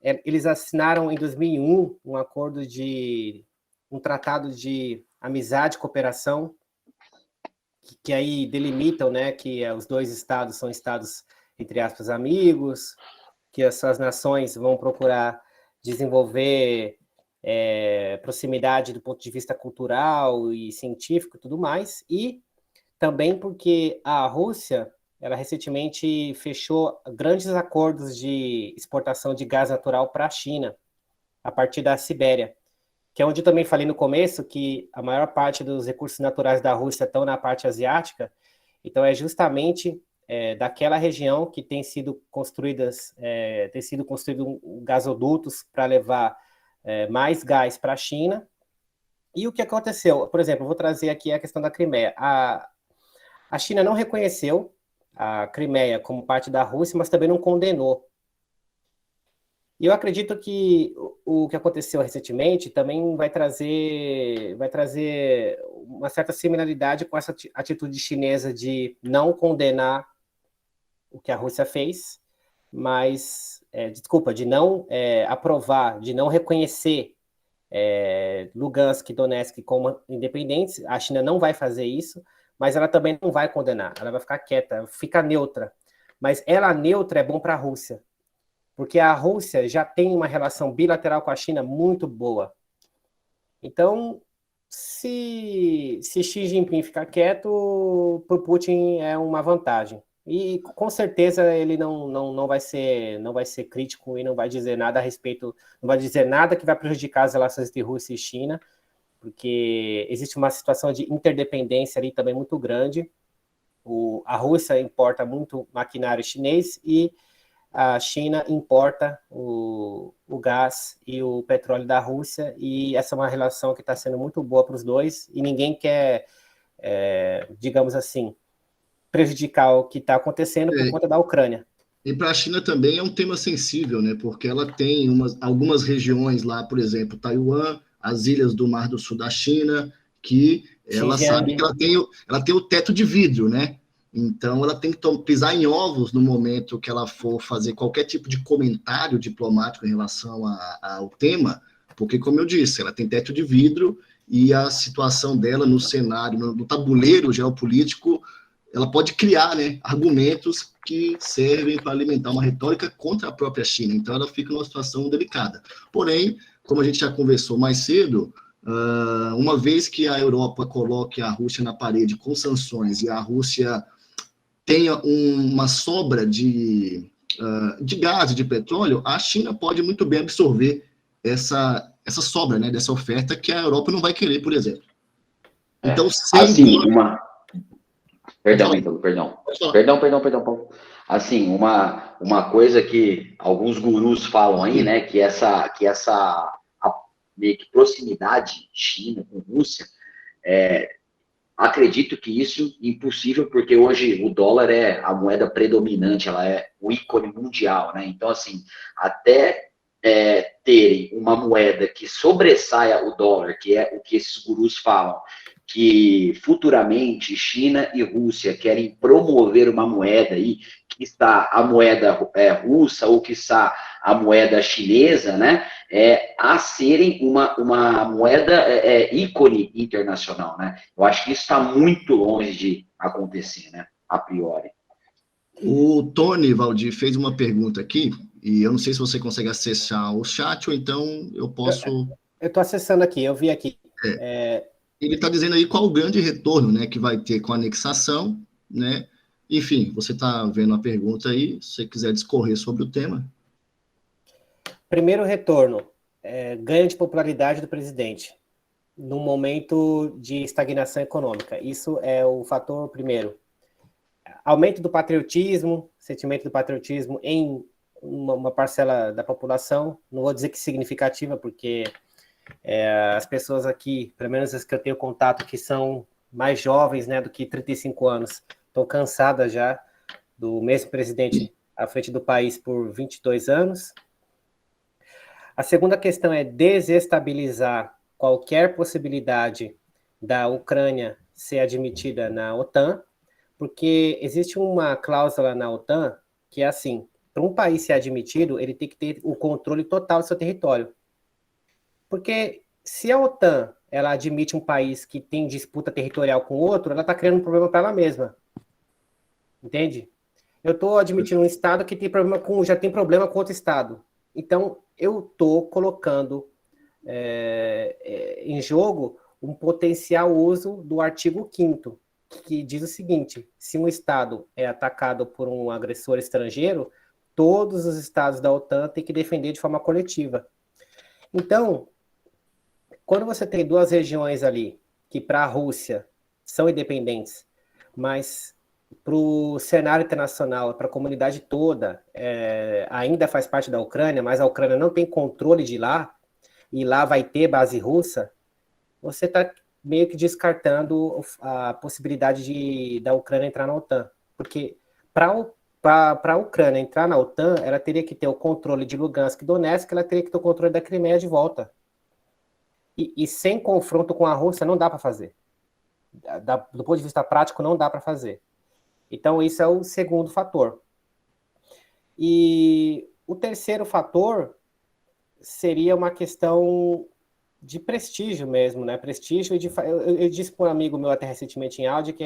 Eles assinaram em 2001 um tratado de amizade e cooperação, que aí delimitam, né, que os dois estados são estados, entre aspas, amigos, que essas nações vão procurar desenvolver proximidade do ponto de vista cultural e científico e tudo mais, e também porque a Rússia ela recentemente fechou grandes acordos de exportação de gás natural para a China, a partir da Sibéria, que é onde eu também falei no começo que a maior parte dos recursos naturais da Rússia estão na parte asiática, então é justamente daquela região que tem sido construído gasodutos para levar mais gás para a China. E o que aconteceu? Por exemplo, eu vou trazer aqui a questão da Crimeia. A China não reconheceu a Crimeia como parte da Rússia, mas também não condenou. E eu acredito que o que aconteceu recentemente também vai trazer uma certa similaridade com essa atitude chinesa de não condenar o que a Rússia fez, mas, de não aprovar, de não reconhecer Lugansk e Donetsk como independentes. A China não vai fazer isso, mas ela também não vai condenar, ela vai ficar quieta, fica neutra. Mas ela neutra é bom para a Rússia, porque a Rússia já tem uma relação bilateral com a China muito boa. Então, se Xi Jinping ficar quieto, para o Putin é uma vantagem. E com certeza ele não vai ser crítico e não vai dizer nada a respeito, não vai dizer nada que vai prejudicar as relações entre Rússia e China, porque existe uma situação de interdependência ali também muito grande. A Rússia importa muito maquinário chinês e a China importa o gás e o petróleo da Rússia, e essa é uma relação que está sendo muito boa para os dois, e ninguém quer, digamos assim, prejudicar o que está acontecendo por conta da Ucrânia. E para a China também é um tema sensível, né? Porque ela tem algumas regiões lá, por exemplo, Taiwan, as ilhas do Mar do Sul da China, que ela sabe que ela tem o teto de vidro, né? Então ela tem que pisar em ovos no momento que ela for fazer qualquer tipo de comentário diplomático em relação ao tema, porque, como eu disse, ela tem teto de vidro e a situação dela no cenário, no tabuleiro geopolítico, ela pode criar, né, argumentos que servem para alimentar uma retórica contra a própria China. Então, ela fica numa situação delicada. Porém, como a gente já conversou mais cedo, uma vez que a Europa coloque a Rússia na parede com sanções e a Rússia tenha uma sobra de gás e de petróleo, a China pode muito bem absorver essa sobra, né, dessa oferta que a Europa não vai querer, por exemplo. Então, Perdão, Paulo. Assim, uma coisa que alguns gurus falam aí, né, que essa meio que proximidade China com Rússia, acredito que isso é impossível, porque hoje o dólar é a moeda predominante, ela é o ícone mundial, né? Então, assim, até terem uma moeda que sobressaia o dólar, que é o que esses gurus falam, que futuramente China e Rússia querem promover uma moeda aí, que está a moeda russa ou que está a moeda chinesa, né, a serem uma moeda ícone internacional, né? Eu acho que isso está muito longe de acontecer, né, a priori. O Tony, Valdir, fez uma pergunta aqui, e eu não sei se você consegue acessar o chat, ou então eu posso... Eu estou acessando aqui, eu vi aqui. Ele está dizendo aí qual o grande retorno, né, que vai ter com a anexação, né? Enfim, você está vendo a pergunta aí, se você quiser discorrer sobre o tema. Primeiro retorno, ganho de popularidade do presidente, num momento de estagnação econômica. Isso é o fator primeiro. Aumento do patriotismo, sentimento do patriotismo em uma parcela da população, não vou dizer que significativa, porque as pessoas aqui, pelo menos as que eu tenho contato, que são mais jovens, né, do que 35 anos, estão cansadas já do mesmo presidente à frente do país por 22 anos. A segunda questão é desestabilizar qualquer possibilidade da Ucrânia ser admitida na OTAN, porque existe uma cláusula na OTAN que é assim, para um país ser admitido, ele tem que ter o controle total do seu território. Porque se a OTAN ela admite um país que tem disputa territorial com outro, ela está criando um problema para ela mesma. Entende? Eu estou admitindo um Estado que já tem problema com outro Estado. Então, eu estou colocando em jogo um potencial uso do artigo 5º. que diz o seguinte: se um Estado é atacado por um agressor estrangeiro, todos os Estados da OTAN têm que defender de forma coletiva. Então, quando você tem duas regiões ali, que para a Rússia são independentes, mas para o cenário internacional, para a comunidade toda, ainda faz parte da Ucrânia, mas a Ucrânia não tem controle de lá, e lá vai ter base russa, você está meio que descartando a possibilidade da Ucrânia entrar na OTAN. Porque para a Ucrânia entrar na OTAN, ela teria que ter o controle de Lugansk e Donetsk, ela teria que ter o controle da Crimeia de volta. E sem confronto com a Rússia não dá para fazer. Do ponto de vista prático, não dá para fazer. Então, isso é o segundo fator. E o terceiro fator seria uma questão de prestígio mesmo, né? Prestígio e eu disse para um amigo meu até recentemente em áudio que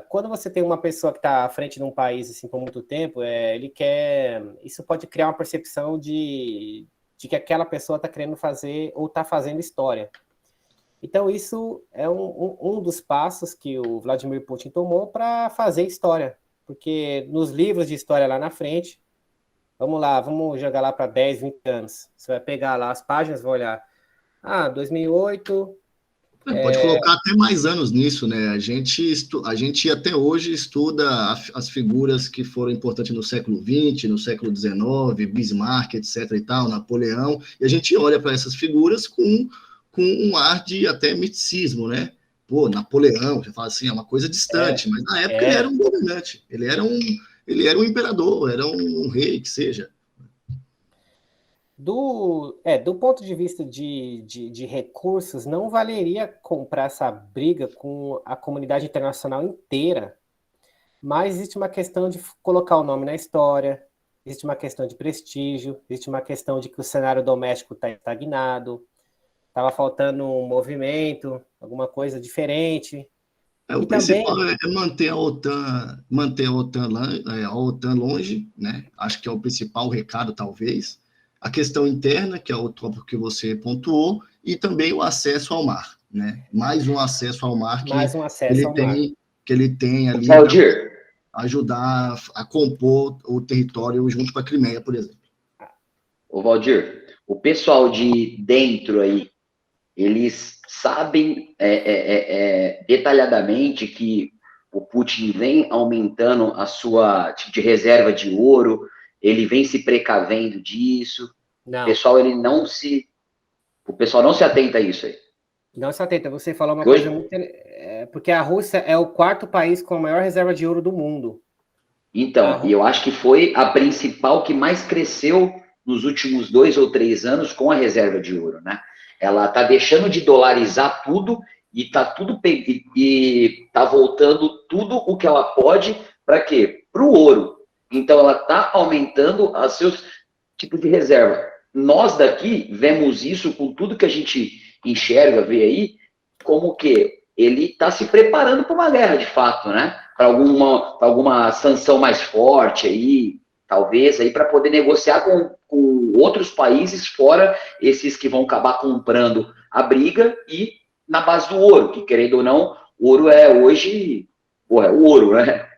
quando você tem uma pessoa que está à frente de um país assim por muito tempo, isso pode criar uma percepção de que aquela pessoa está querendo fazer ou está fazendo história. Então, isso é um dos passos que o Vladimir Putin tomou para fazer história. Porque nos livros de história lá na frente, vamos jogar lá para 10, 20 anos. Você vai pegar lá as páginas, vai olhar. 2008... Pode colocar até mais anos nisso, né? A gente até hoje estuda as figuras que foram importantes no século XX, no século XIX, Bismarck, etc. e tal, Napoleão, e a gente olha para essas figuras com um ar de até misticismo, né? Pô, Napoleão, você fala assim, é uma coisa distante, mas na época ele era um governante, ele era um imperador, era um rei, que seja. Do ponto de vista de recursos, não valeria comprar essa briga com a comunidade internacional inteira, mas existe uma questão de colocar o nome na história, existe uma questão de prestígio, existe uma questão de que o cenário doméstico está estagnado, estava faltando um movimento, alguma coisa diferente. O principal é manter a OTAN longe, né? Acho que é o principal recado, talvez. A questão interna, que é o tópico que você pontuou, e também o acesso ao mar, né? Mais um acesso ao mar que ele tem ali para ajudar a compor o território junto com a Crimeia, por exemplo. Ô, Valdir, o pessoal de dentro aí, eles sabem detalhadamente que o Putin vem aumentando a sua tipo de reserva de ouro, ele vem se precavendo disso. Não. O pessoal não se atenta a isso aí. Não se atenta. Você falou uma coisa muito... porque a Rússia é o quarto país com a maior reserva de ouro do mundo. Então, e eu acho que foi a principal que mais cresceu nos últimos 2 ou 3 anos com a reserva de ouro, né? Ela está deixando de dolarizar tudo e está voltando tudo o que ela pode para quê? Para o ouro. Então, ela está aumentando os seus tipos de reserva. Nós daqui vemos isso com tudo que a gente enxerga, vê aí, como que ele está se preparando para uma guerra, de fato, né? Para alguma sanção mais forte aí, talvez, aí para poder negociar com outros países fora esses que vão acabar comprando a briga e na base do ouro, que querendo ou não, ouro é hoje, o ouro, né?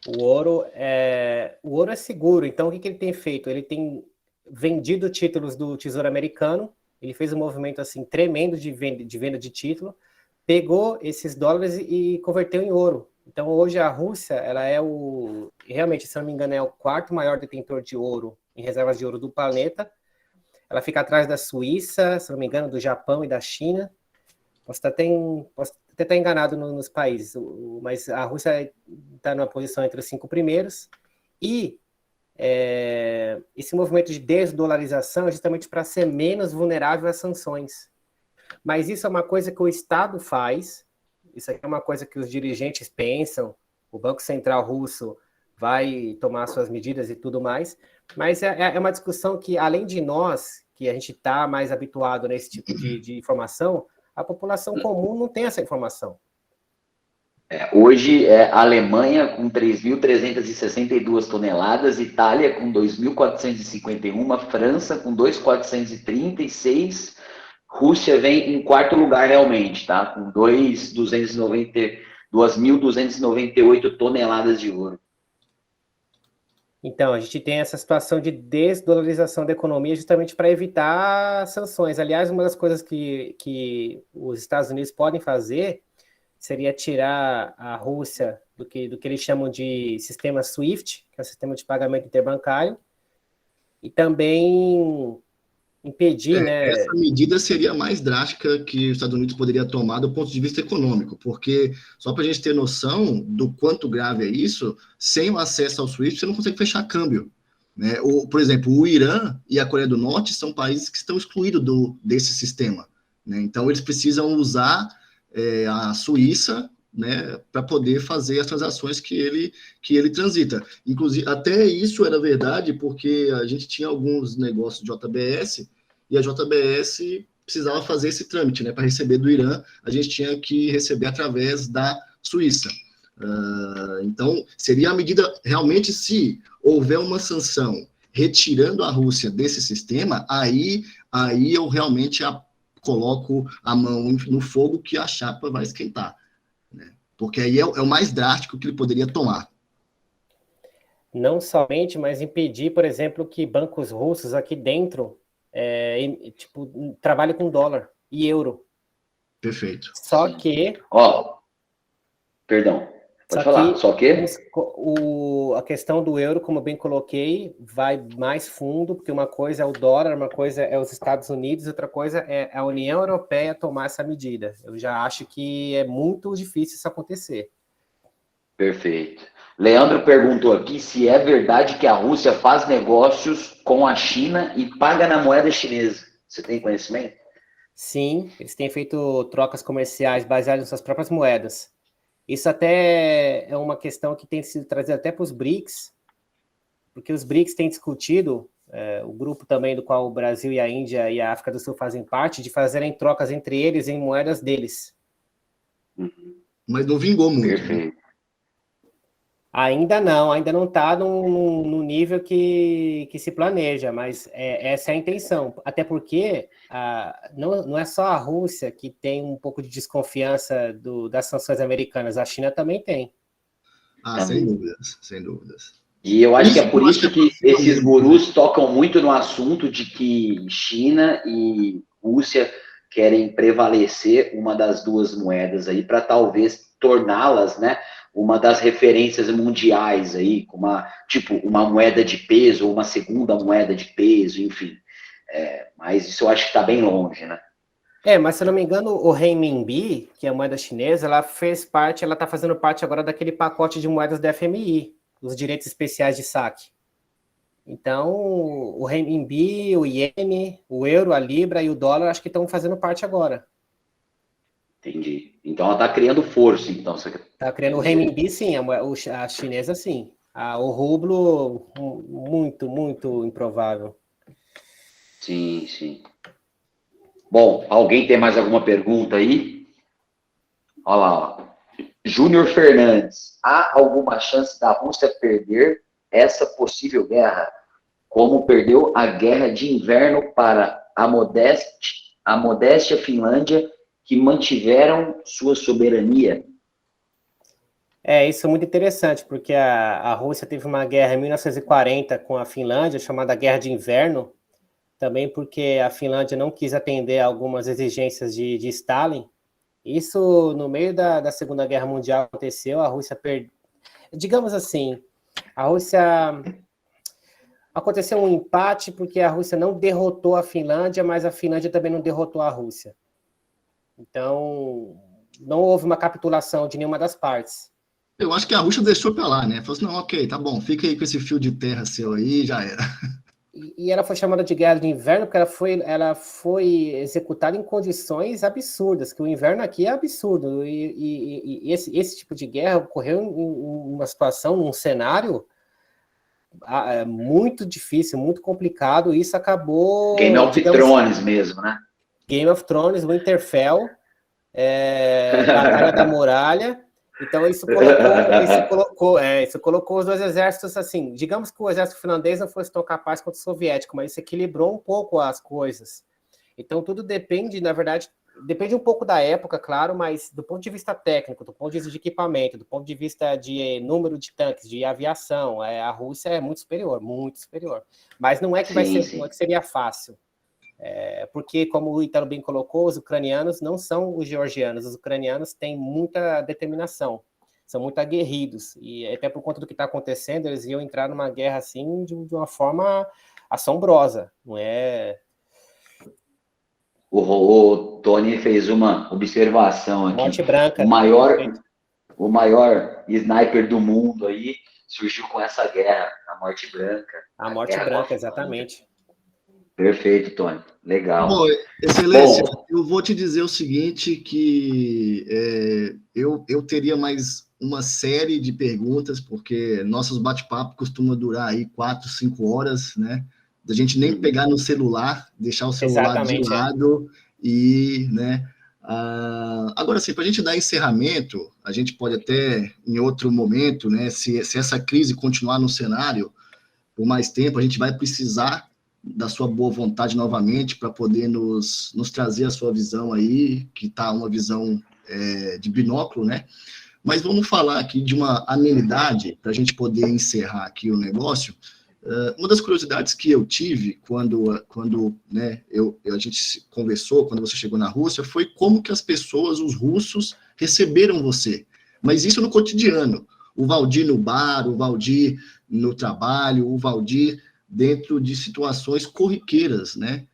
O ouro é seguro. Então, o que ele tem feito? Ele tem vendido títulos do Tesouro Americano. Ele fez um movimento assim tremendo de venda de título. Pegou esses dólares e converteu em ouro. Então, hoje a Rússia, ela realmente, se não me engano, é o quarto maior detentor de ouro, em reservas de ouro do planeta. Ela fica atrás da Suíça, se não me engano, do Japão e da China. Posso até estar enganado nos países, mas a Rússia está numa posição entre os 5 primeiros. E esse movimento de desdolarização é justamente para ser menos vulnerável às sanções. Mas isso é uma coisa que o Estado faz, isso aqui é uma coisa que os dirigentes pensam, o Banco Central russo vai tomar suas medidas e tudo mais, mas é uma discussão que, além de nós, que a gente está mais habituado nesse tipo de informação, a população comum não tem essa informação. Hoje é a Alemanha com 3.362 toneladas, Itália com 2.451, França com 2.436, Rússia vem em quarto lugar realmente, tá? Com 2.298 toneladas de ouro. Então, a gente tem essa situação de desdolarização da economia justamente para evitar sanções. Aliás, uma das coisas que os Estados Unidos podem fazer seria tirar a Rússia do que eles chamam de sistema SWIFT, que é o sistema de pagamento interbancário, e também impedir, né? Essa medida seria a mais drástica que os Estados Unidos poderia tomar do ponto de vista econômico, porque, só para a gente ter noção do quanto grave é isso, sem o acesso ao SWIFT, você não consegue fechar câmbio. Né? Por exemplo, o Irã e a Coreia do Norte são países que estão excluídos desse sistema. Né? Então, eles precisam usar a Suíça, né, para poder fazer as transações que ele transita. Inclusive, até isso era verdade, porque a gente tinha alguns negócios de JBS, e a JBS precisava fazer esse trâmite, né, para receber do Irã, a gente tinha que receber através da Suíça. Então, seria a medida, realmente, se houver uma sanção retirando a Rússia desse sistema, aí eu realmente coloco a mão no fogo que a chapa vai esquentar. Né? Porque aí é o mais drástico que ele poderia tomar. Não somente, mas impedir, por exemplo, que bancos russos aqui dentro trabalhem com dólar e euro. Perfeito. Só que... Perdão. Pode falar. Só que a questão do euro, como eu bem coloquei, vai mais fundo, porque uma coisa é o dólar, uma coisa é os Estados Unidos, outra coisa é a União Europeia tomar essa medida. Eu já acho que é muito difícil isso acontecer. Perfeito. Leandro perguntou aqui se é verdade que a Rússia faz negócios com a China e paga na moeda chinesa. Você tem conhecimento? Sim, eles têm feito trocas comerciais baseadas nas suas próprias moedas. Isso até é uma questão que tem sido trazida até para os BRICS, porque os BRICS têm discutido, o grupo também do qual o Brasil e a Índia e a África do Sul fazem parte, de fazerem trocas entre eles em moedas deles. Mas não vingou muito. Perfeito. Ainda não está no nível que se planeja, mas essa é a intenção. Até porque não é só a Rússia que tem um pouco de desconfiança das sanções americanas, a China também tem. Sem dúvidas, sem dúvidas. E eu acho que é por isso que esses gurus tocam muito no assunto de que China e Rússia querem prevalecer uma das duas moedas aí para talvez torná-las, né, uma das referências mundiais aí, com uma moeda de peso, ou uma segunda moeda de peso, enfim. Mas isso eu acho que está bem longe, né? Mas se eu não me engano, o renminbi, que é a moeda chinesa, ela está fazendo parte agora daquele pacote de moedas da FMI, os direitos especiais de saque. Então, o renminbi, o iene, o euro, a libra e o dólar, acho que estão fazendo parte agora. Entendi. Então, ela está criando força, então. Está criando o renminbi, sim, a chinesa, sim. O rublo, muito, muito improvável. Sim, sim. Bom, alguém tem mais alguma pergunta aí? Olha lá, ó. Júnior Fernandes, há alguma chance da Rússia perder essa possível guerra, como perdeu a guerra de inverno para a modéstia Finlândia, que mantiveram sua soberania? Isso é muito interessante, porque a Rússia teve uma guerra em 1940 com a Finlândia, chamada Guerra de Inverno, também porque a Finlândia não quis atender a algumas exigências de Stalin. Isso, no meio da Segunda Guerra Mundial, aconteceu, a Rússia perdeu. Digamos assim, a Rússia... Aconteceu um empate porque a Rússia não derrotou a Finlândia, mas a Finlândia também não derrotou a Rússia. Então, não houve uma capitulação de nenhuma das partes. Eu acho que a Rússia deixou para lá, né? Falou assim, não, ok, tá bom, fica aí com esse fio de terra seu aí, já era. E ela foi chamada de guerra de inverno porque ela foi executada em condições absurdas, que o inverno aqui é absurdo. E esse tipo de guerra ocorreu em uma situação, num cenário muito difícil, muito complicado, e isso acabou... Game of Thrones mesmo, né? Game of Thrones, Winterfell, Batalha da Muralha. Então, isso colocou os dois exércitos assim. Digamos que o exército finlandês não fosse tão capaz quanto o soviético, mas isso equilibrou um pouco as coisas. Então, tudo depende, na verdade, depende um pouco da época, claro, mas do ponto de vista técnico, do ponto de vista de equipamento, do ponto de vista de número de tanques, de aviação, a Rússia é muito superior, muito superior. Mas não é que não é que seria fácil. Porque, como o Ítalo bem colocou, os ucranianos não são os georgianos. Os ucranianos têm muita determinação, são muito aguerridos. E até por conta do que está acontecendo, eles iam entrar numa guerra assim de uma forma assombrosa, não é? O Tony fez uma observação aqui. Morte branca. O maior sniper do mundo aí surgiu com essa guerra, a Morte Branca. A Morte Branca, exatamente. Perfeito, Tony. Legal. Bom, Excelência, eu vou te dizer o seguinte, que eu teria mais uma série de perguntas, porque nossos bate-papos costumam durar aí 4, 5 horas, né? Da gente nem pegar no celular, deixar o celular de lado e, né? Agora, sim, para a gente dar encerramento, a gente pode até, em outro momento, né? Se essa crise continuar no cenário por mais tempo, a gente vai precisar da sua boa vontade novamente para poder nos trazer a sua visão aí, que está uma visão de binóculo, né? Mas vamos falar aqui de uma amenidade para a gente poder encerrar aqui o negócio. Uma das curiosidades que eu tive quando né, a gente conversou, quando você chegou na Rússia, foi como que as pessoas, os russos, receberam você. Mas isso no cotidiano. O Valdir no bar, o Valdir no trabalho, o Valdir dentro de situações corriqueiras, né,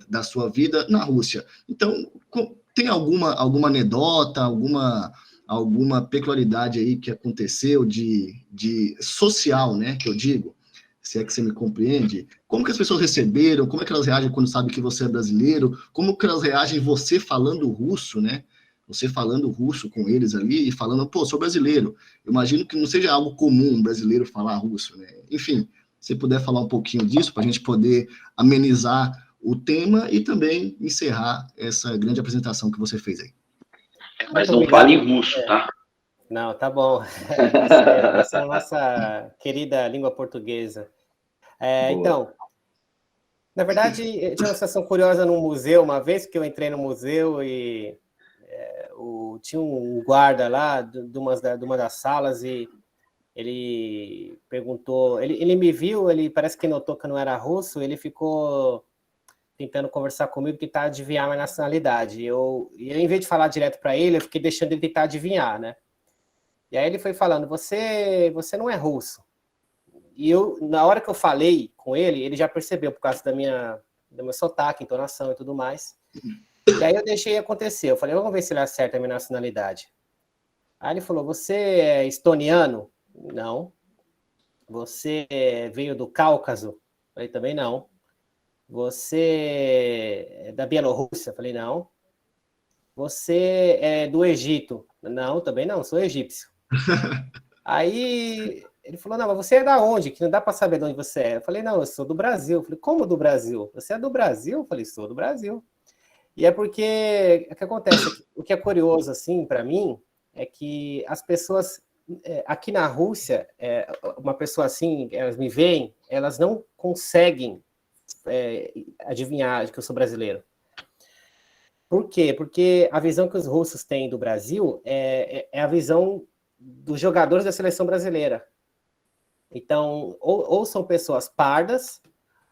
da sua vida na Rússia. Então, tem alguma anedota, alguma peculiaridade aí que aconteceu de social, né, que eu digo, se é que você me compreende? Como que as pessoas receberam? Como é que elas reagem quando sabem que você é brasileiro? Como que elas reagem você falando russo, né? Você falando russo com eles ali e falando, pô, sou brasileiro. Eu imagino que não seja algo comum um brasileiro falar russo, né? Enfim, se puder falar um pouquinho disso, para a gente poder amenizar o tema e também encerrar essa grande apresentação que você fez aí. Mas não fale em russo, tá? Não, tá bom. Essa é a nossa querida língua portuguesa. Então, na verdade, eu tinha uma situação curiosa num museu uma vez, que eu entrei no museu e tinha um guarda lá de uma das salas e ele perguntou, ele me viu, ele parece que notou que eu não era russo, ele ficou tentando conversar comigo, tentar adivinhar a minha nacionalidade. E eu, em vez de falar direto para ele, eu fiquei deixando ele tentar adivinhar, né? E aí ele foi falando, você não é russo. E eu, na hora que eu falei com ele, ele já percebeu, por causa do meu sotaque, entonação e tudo mais. E aí eu deixei acontecer. Eu falei, vamos ver se ele acerta a minha nacionalidade. Aí ele falou, você é estoniano? Não. Você veio do Cáucaso? Eu falei, também não. Você é da Bielorrússia? Eu falei, não. Você é do Egito? Não, também não, sou egípcio. Aí ele falou, não, mas você é da onde? Que não dá para saber de onde você é. Eu falei, não, eu sou do Brasil. Eu falei, como do Brasil? Você é do Brasil? Eu falei, sou do Brasil. E é porque, o que acontece, o que é curioso, assim, para mim, é que as pessoas, aqui na Rússia, uma pessoa assim, elas me veem, elas não conseguem adivinhar que eu sou brasileiro. Por quê? Porque a visão que os russos têm do Brasil é a visão dos jogadores da seleção brasileira. Então, ou são pessoas pardas,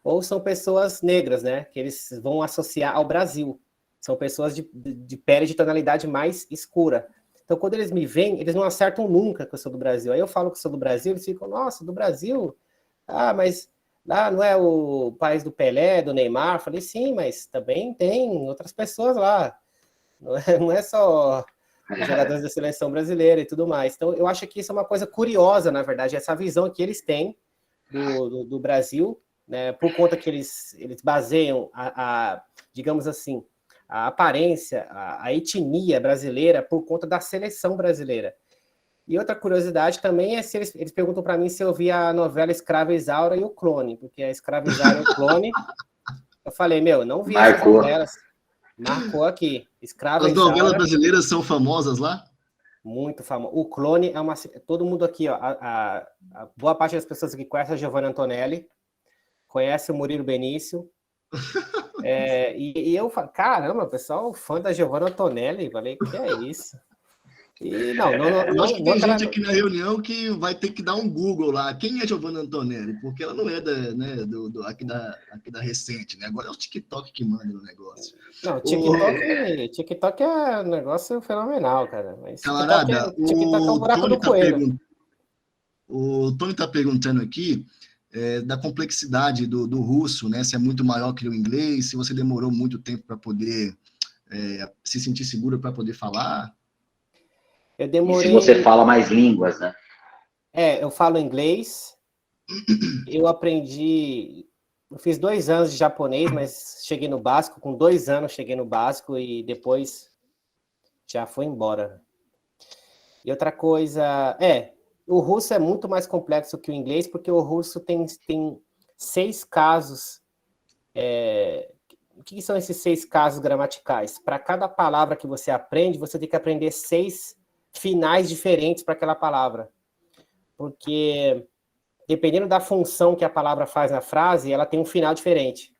ou são pessoas negras, né? Que eles vão associar ao Brasil. São pessoas de pele de tonalidade mais escura. Então, quando eles me veem, eles não acertam nunca que eu sou do Brasil. Aí eu falo que sou do Brasil, eles ficam, nossa, do Brasil? Ah, mas lá não é o país do Pelé, do Neymar? Eu falei, sim, mas também tem outras pessoas lá. Não é só os jogadores da seleção brasileira e tudo mais. Então, eu acho que isso é uma coisa curiosa, na verdade, essa visão que eles têm do Brasil, né, por conta que eles baseiam digamos assim, a aparência, a etnia brasileira por conta da seleção brasileira. E outra curiosidade também é se eles perguntam para mim se eu vi a novela Escrava Isaura e o Clone, porque a Escrava Isaura e o Clone, eu falei, eu não vi essas novelas. Marcou aqui. Escrava As Isaura, novelas brasileiras são famosas lá? Muito famoso. O Clone é uma... Todo mundo aqui, ó, a boa parte das pessoas que conhecem a Giovanna Antonelli, conhece o Murilo Benício, E eu falei, caramba, pessoal, fã da Giovanna Antonelli, falei, que é isso? E eu acho que tem gente aqui na reunião que vai ter que dar um Google lá. Quem é Giovanna Antonelli? Porque ela não é aqui da recente, né? Agora é o TikTok que manda no negócio. Não, TikTok é um negócio fenomenal, cara. Mas camarada, TikTok é um buraco do coelho. O Tony está perguntando aqui da complexidade do russo, né? Se é muito maior que o inglês, se você demorou muito tempo para poder se sentir seguro para poder falar. Eu demorei... E se você fala mais línguas, né? Eu falo inglês. Eu aprendi... Eu fiz 2 anos de japonês, mas cheguei no básico. Com 2 anos cheguei no básico e depois já foi embora. E outra coisa... O russo é muito mais complexo que o inglês, porque o russo tem 6 casos. O que são esses 6 casos gramaticais? Para cada palavra que você aprende, você tem que aprender 6 finais diferentes para aquela palavra. Porque, dependendo da função que a palavra faz na frase, ela tem um final diferente.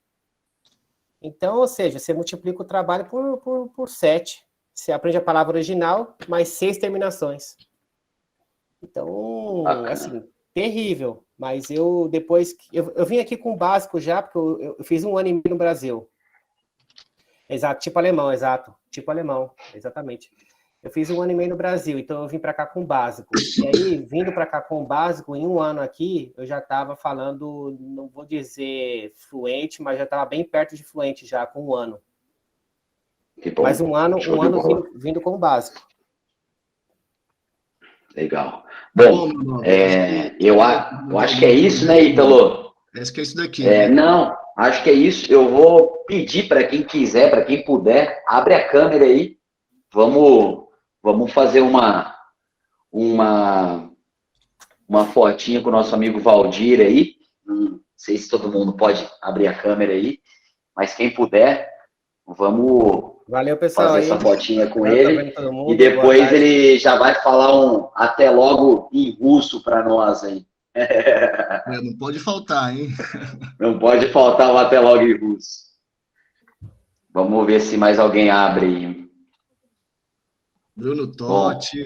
Então, ou seja, você multiplica o trabalho por 7. Você aprende a palavra original, mais 6 terminações. Então, assim, terrível. Mas eu depois... Eu vim aqui com o básico já, porque eu fiz 1 ano e meio no Brasil. Exato, tipo alemão, exatamente. Eu fiz 1 ano e meio no Brasil, então eu vim para cá com o básico. E aí, vindo para cá com o básico, em 1 ano aqui, eu já estava falando, não vou dizer fluente, mas já estava bem perto de fluente já, com 1 ano. Mas um ano vindo com o básico. Legal. Bom, eu acho que é isso, né, Ítalo? Acho que é isso daqui. Né? Não, acho que é isso. Eu vou pedir para quem quiser, para quem puder, abre a câmera aí. Vamos fazer uma fotinha com o nosso amigo Valdir aí. Não sei se todo mundo pode abrir a câmera aí, mas quem puder, vamos Valeu, pessoal, fazer essa fotinha com ele. Mundo, e depois ele já vai falar um até logo em russo para nós aí. Não pode faltar, hein? Não pode faltar o até logo em russo. Vamos ver se mais alguém abre aí. Bruno Totti.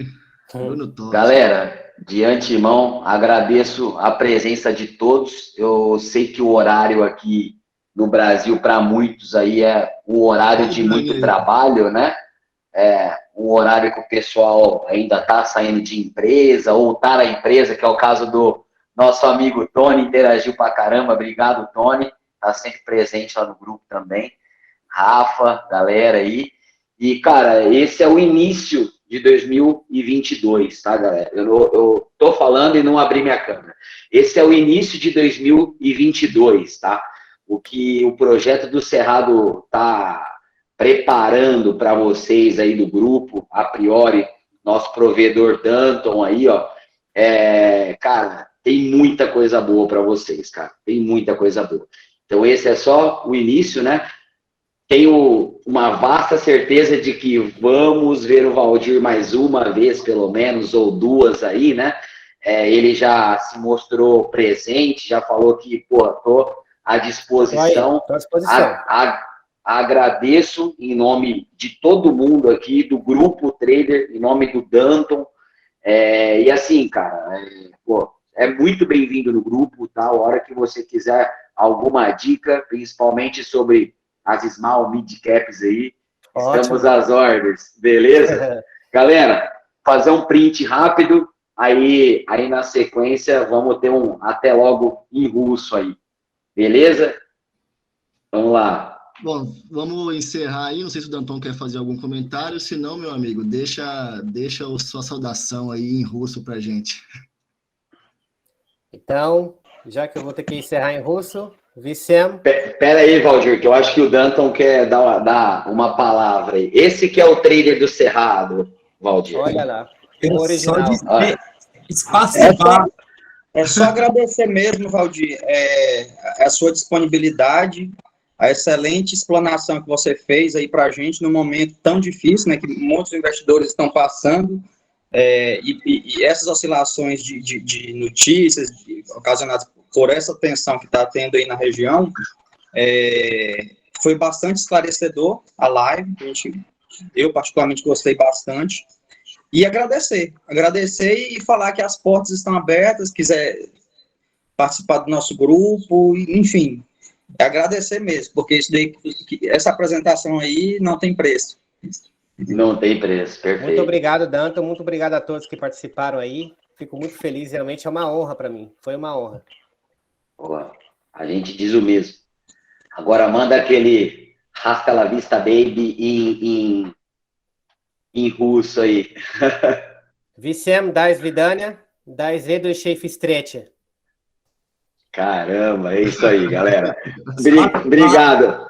Galera, de antemão, agradeço a presença de todos. Eu sei que o horário aqui no Brasil, para muitos aí, é um horário de muito trabalho, né? Um horário que o pessoal ainda está saindo de empresa, ou está na empresa, que é o caso do nosso amigo Tony, interagiu pra caramba. Obrigado, Tony. Está sempre presente lá no grupo também. Rafa, galera aí. E, cara, esse é o início de 2022, tá, galera? Eu tô falando e não abri minha câmera. Esse é o início de 2022, tá? O que o projeto do Cerrado tá preparando para vocês aí do grupo, a priori, nosso provedor Danton aí, ó, cara, tem muita coisa boa para vocês, cara, tem muita coisa boa. Então, esse é só o início, né? Tenho uma vasta certeza de que vamos ver o Valdir mais uma vez, pelo menos, ou 2 aí, né? Ele já se mostrou presente, já falou que, pô, tô à disposição. Tô à disposição. Agradeço em nome de todo mundo aqui, do grupo Trader, em nome do Danton. E assim, cara, é muito bem-vindo no grupo, tá? A hora que você quiser alguma dica, principalmente sobre as small mid caps aí, ótimo. Estamos às ordens, beleza? Galera, fazer um print rápido, aí na sequência vamos ter um até logo em russo aí, beleza? Vamos lá. Bom, vamos encerrar aí, não sei se o Danton quer fazer algum comentário, se não, meu amigo, deixa a sua saudação aí em russo pra gente. Então, já que eu vou ter que encerrar em russo, Vicem. Pera aí, Valdir, que eu acho que o Danton quer dar uma palavra aí. Esse que é o trader do Cerrado, Valdir. Olha lá, o original. É só agradecer mesmo, Valdir, a sua disponibilidade, a excelente explanação que você fez aí para a gente num momento tão difícil, né, que muitos investidores estão passando, e essas oscilações de notícias ocasionadas por essa tensão que está tendo aí na região, Foi bastante esclarecedor a live, eu particularmente gostei bastante. E agradecer e falar que as portas estão abertas, quiser participar do nosso grupo, enfim, agradecer mesmo, porque essa apresentação aí não tem preço. Não tem preço, perfeito. Muito obrigado, Danton, muito obrigado a todos que participaram aí, fico muito feliz, realmente é uma honra para mim, foi uma honra. Boa. A gente diz o mesmo. Agora manda aquele Hasta la vista, baby, em russo aí. Всем до свидания, до следующей встречи. Caramba, é isso aí, galera. Obrigado.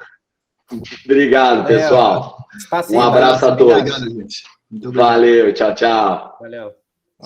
Obrigado, pessoal. Um abraço a todos. Obrigado, gente. Muito obrigado. Valeu, tchau, tchau. Valeu.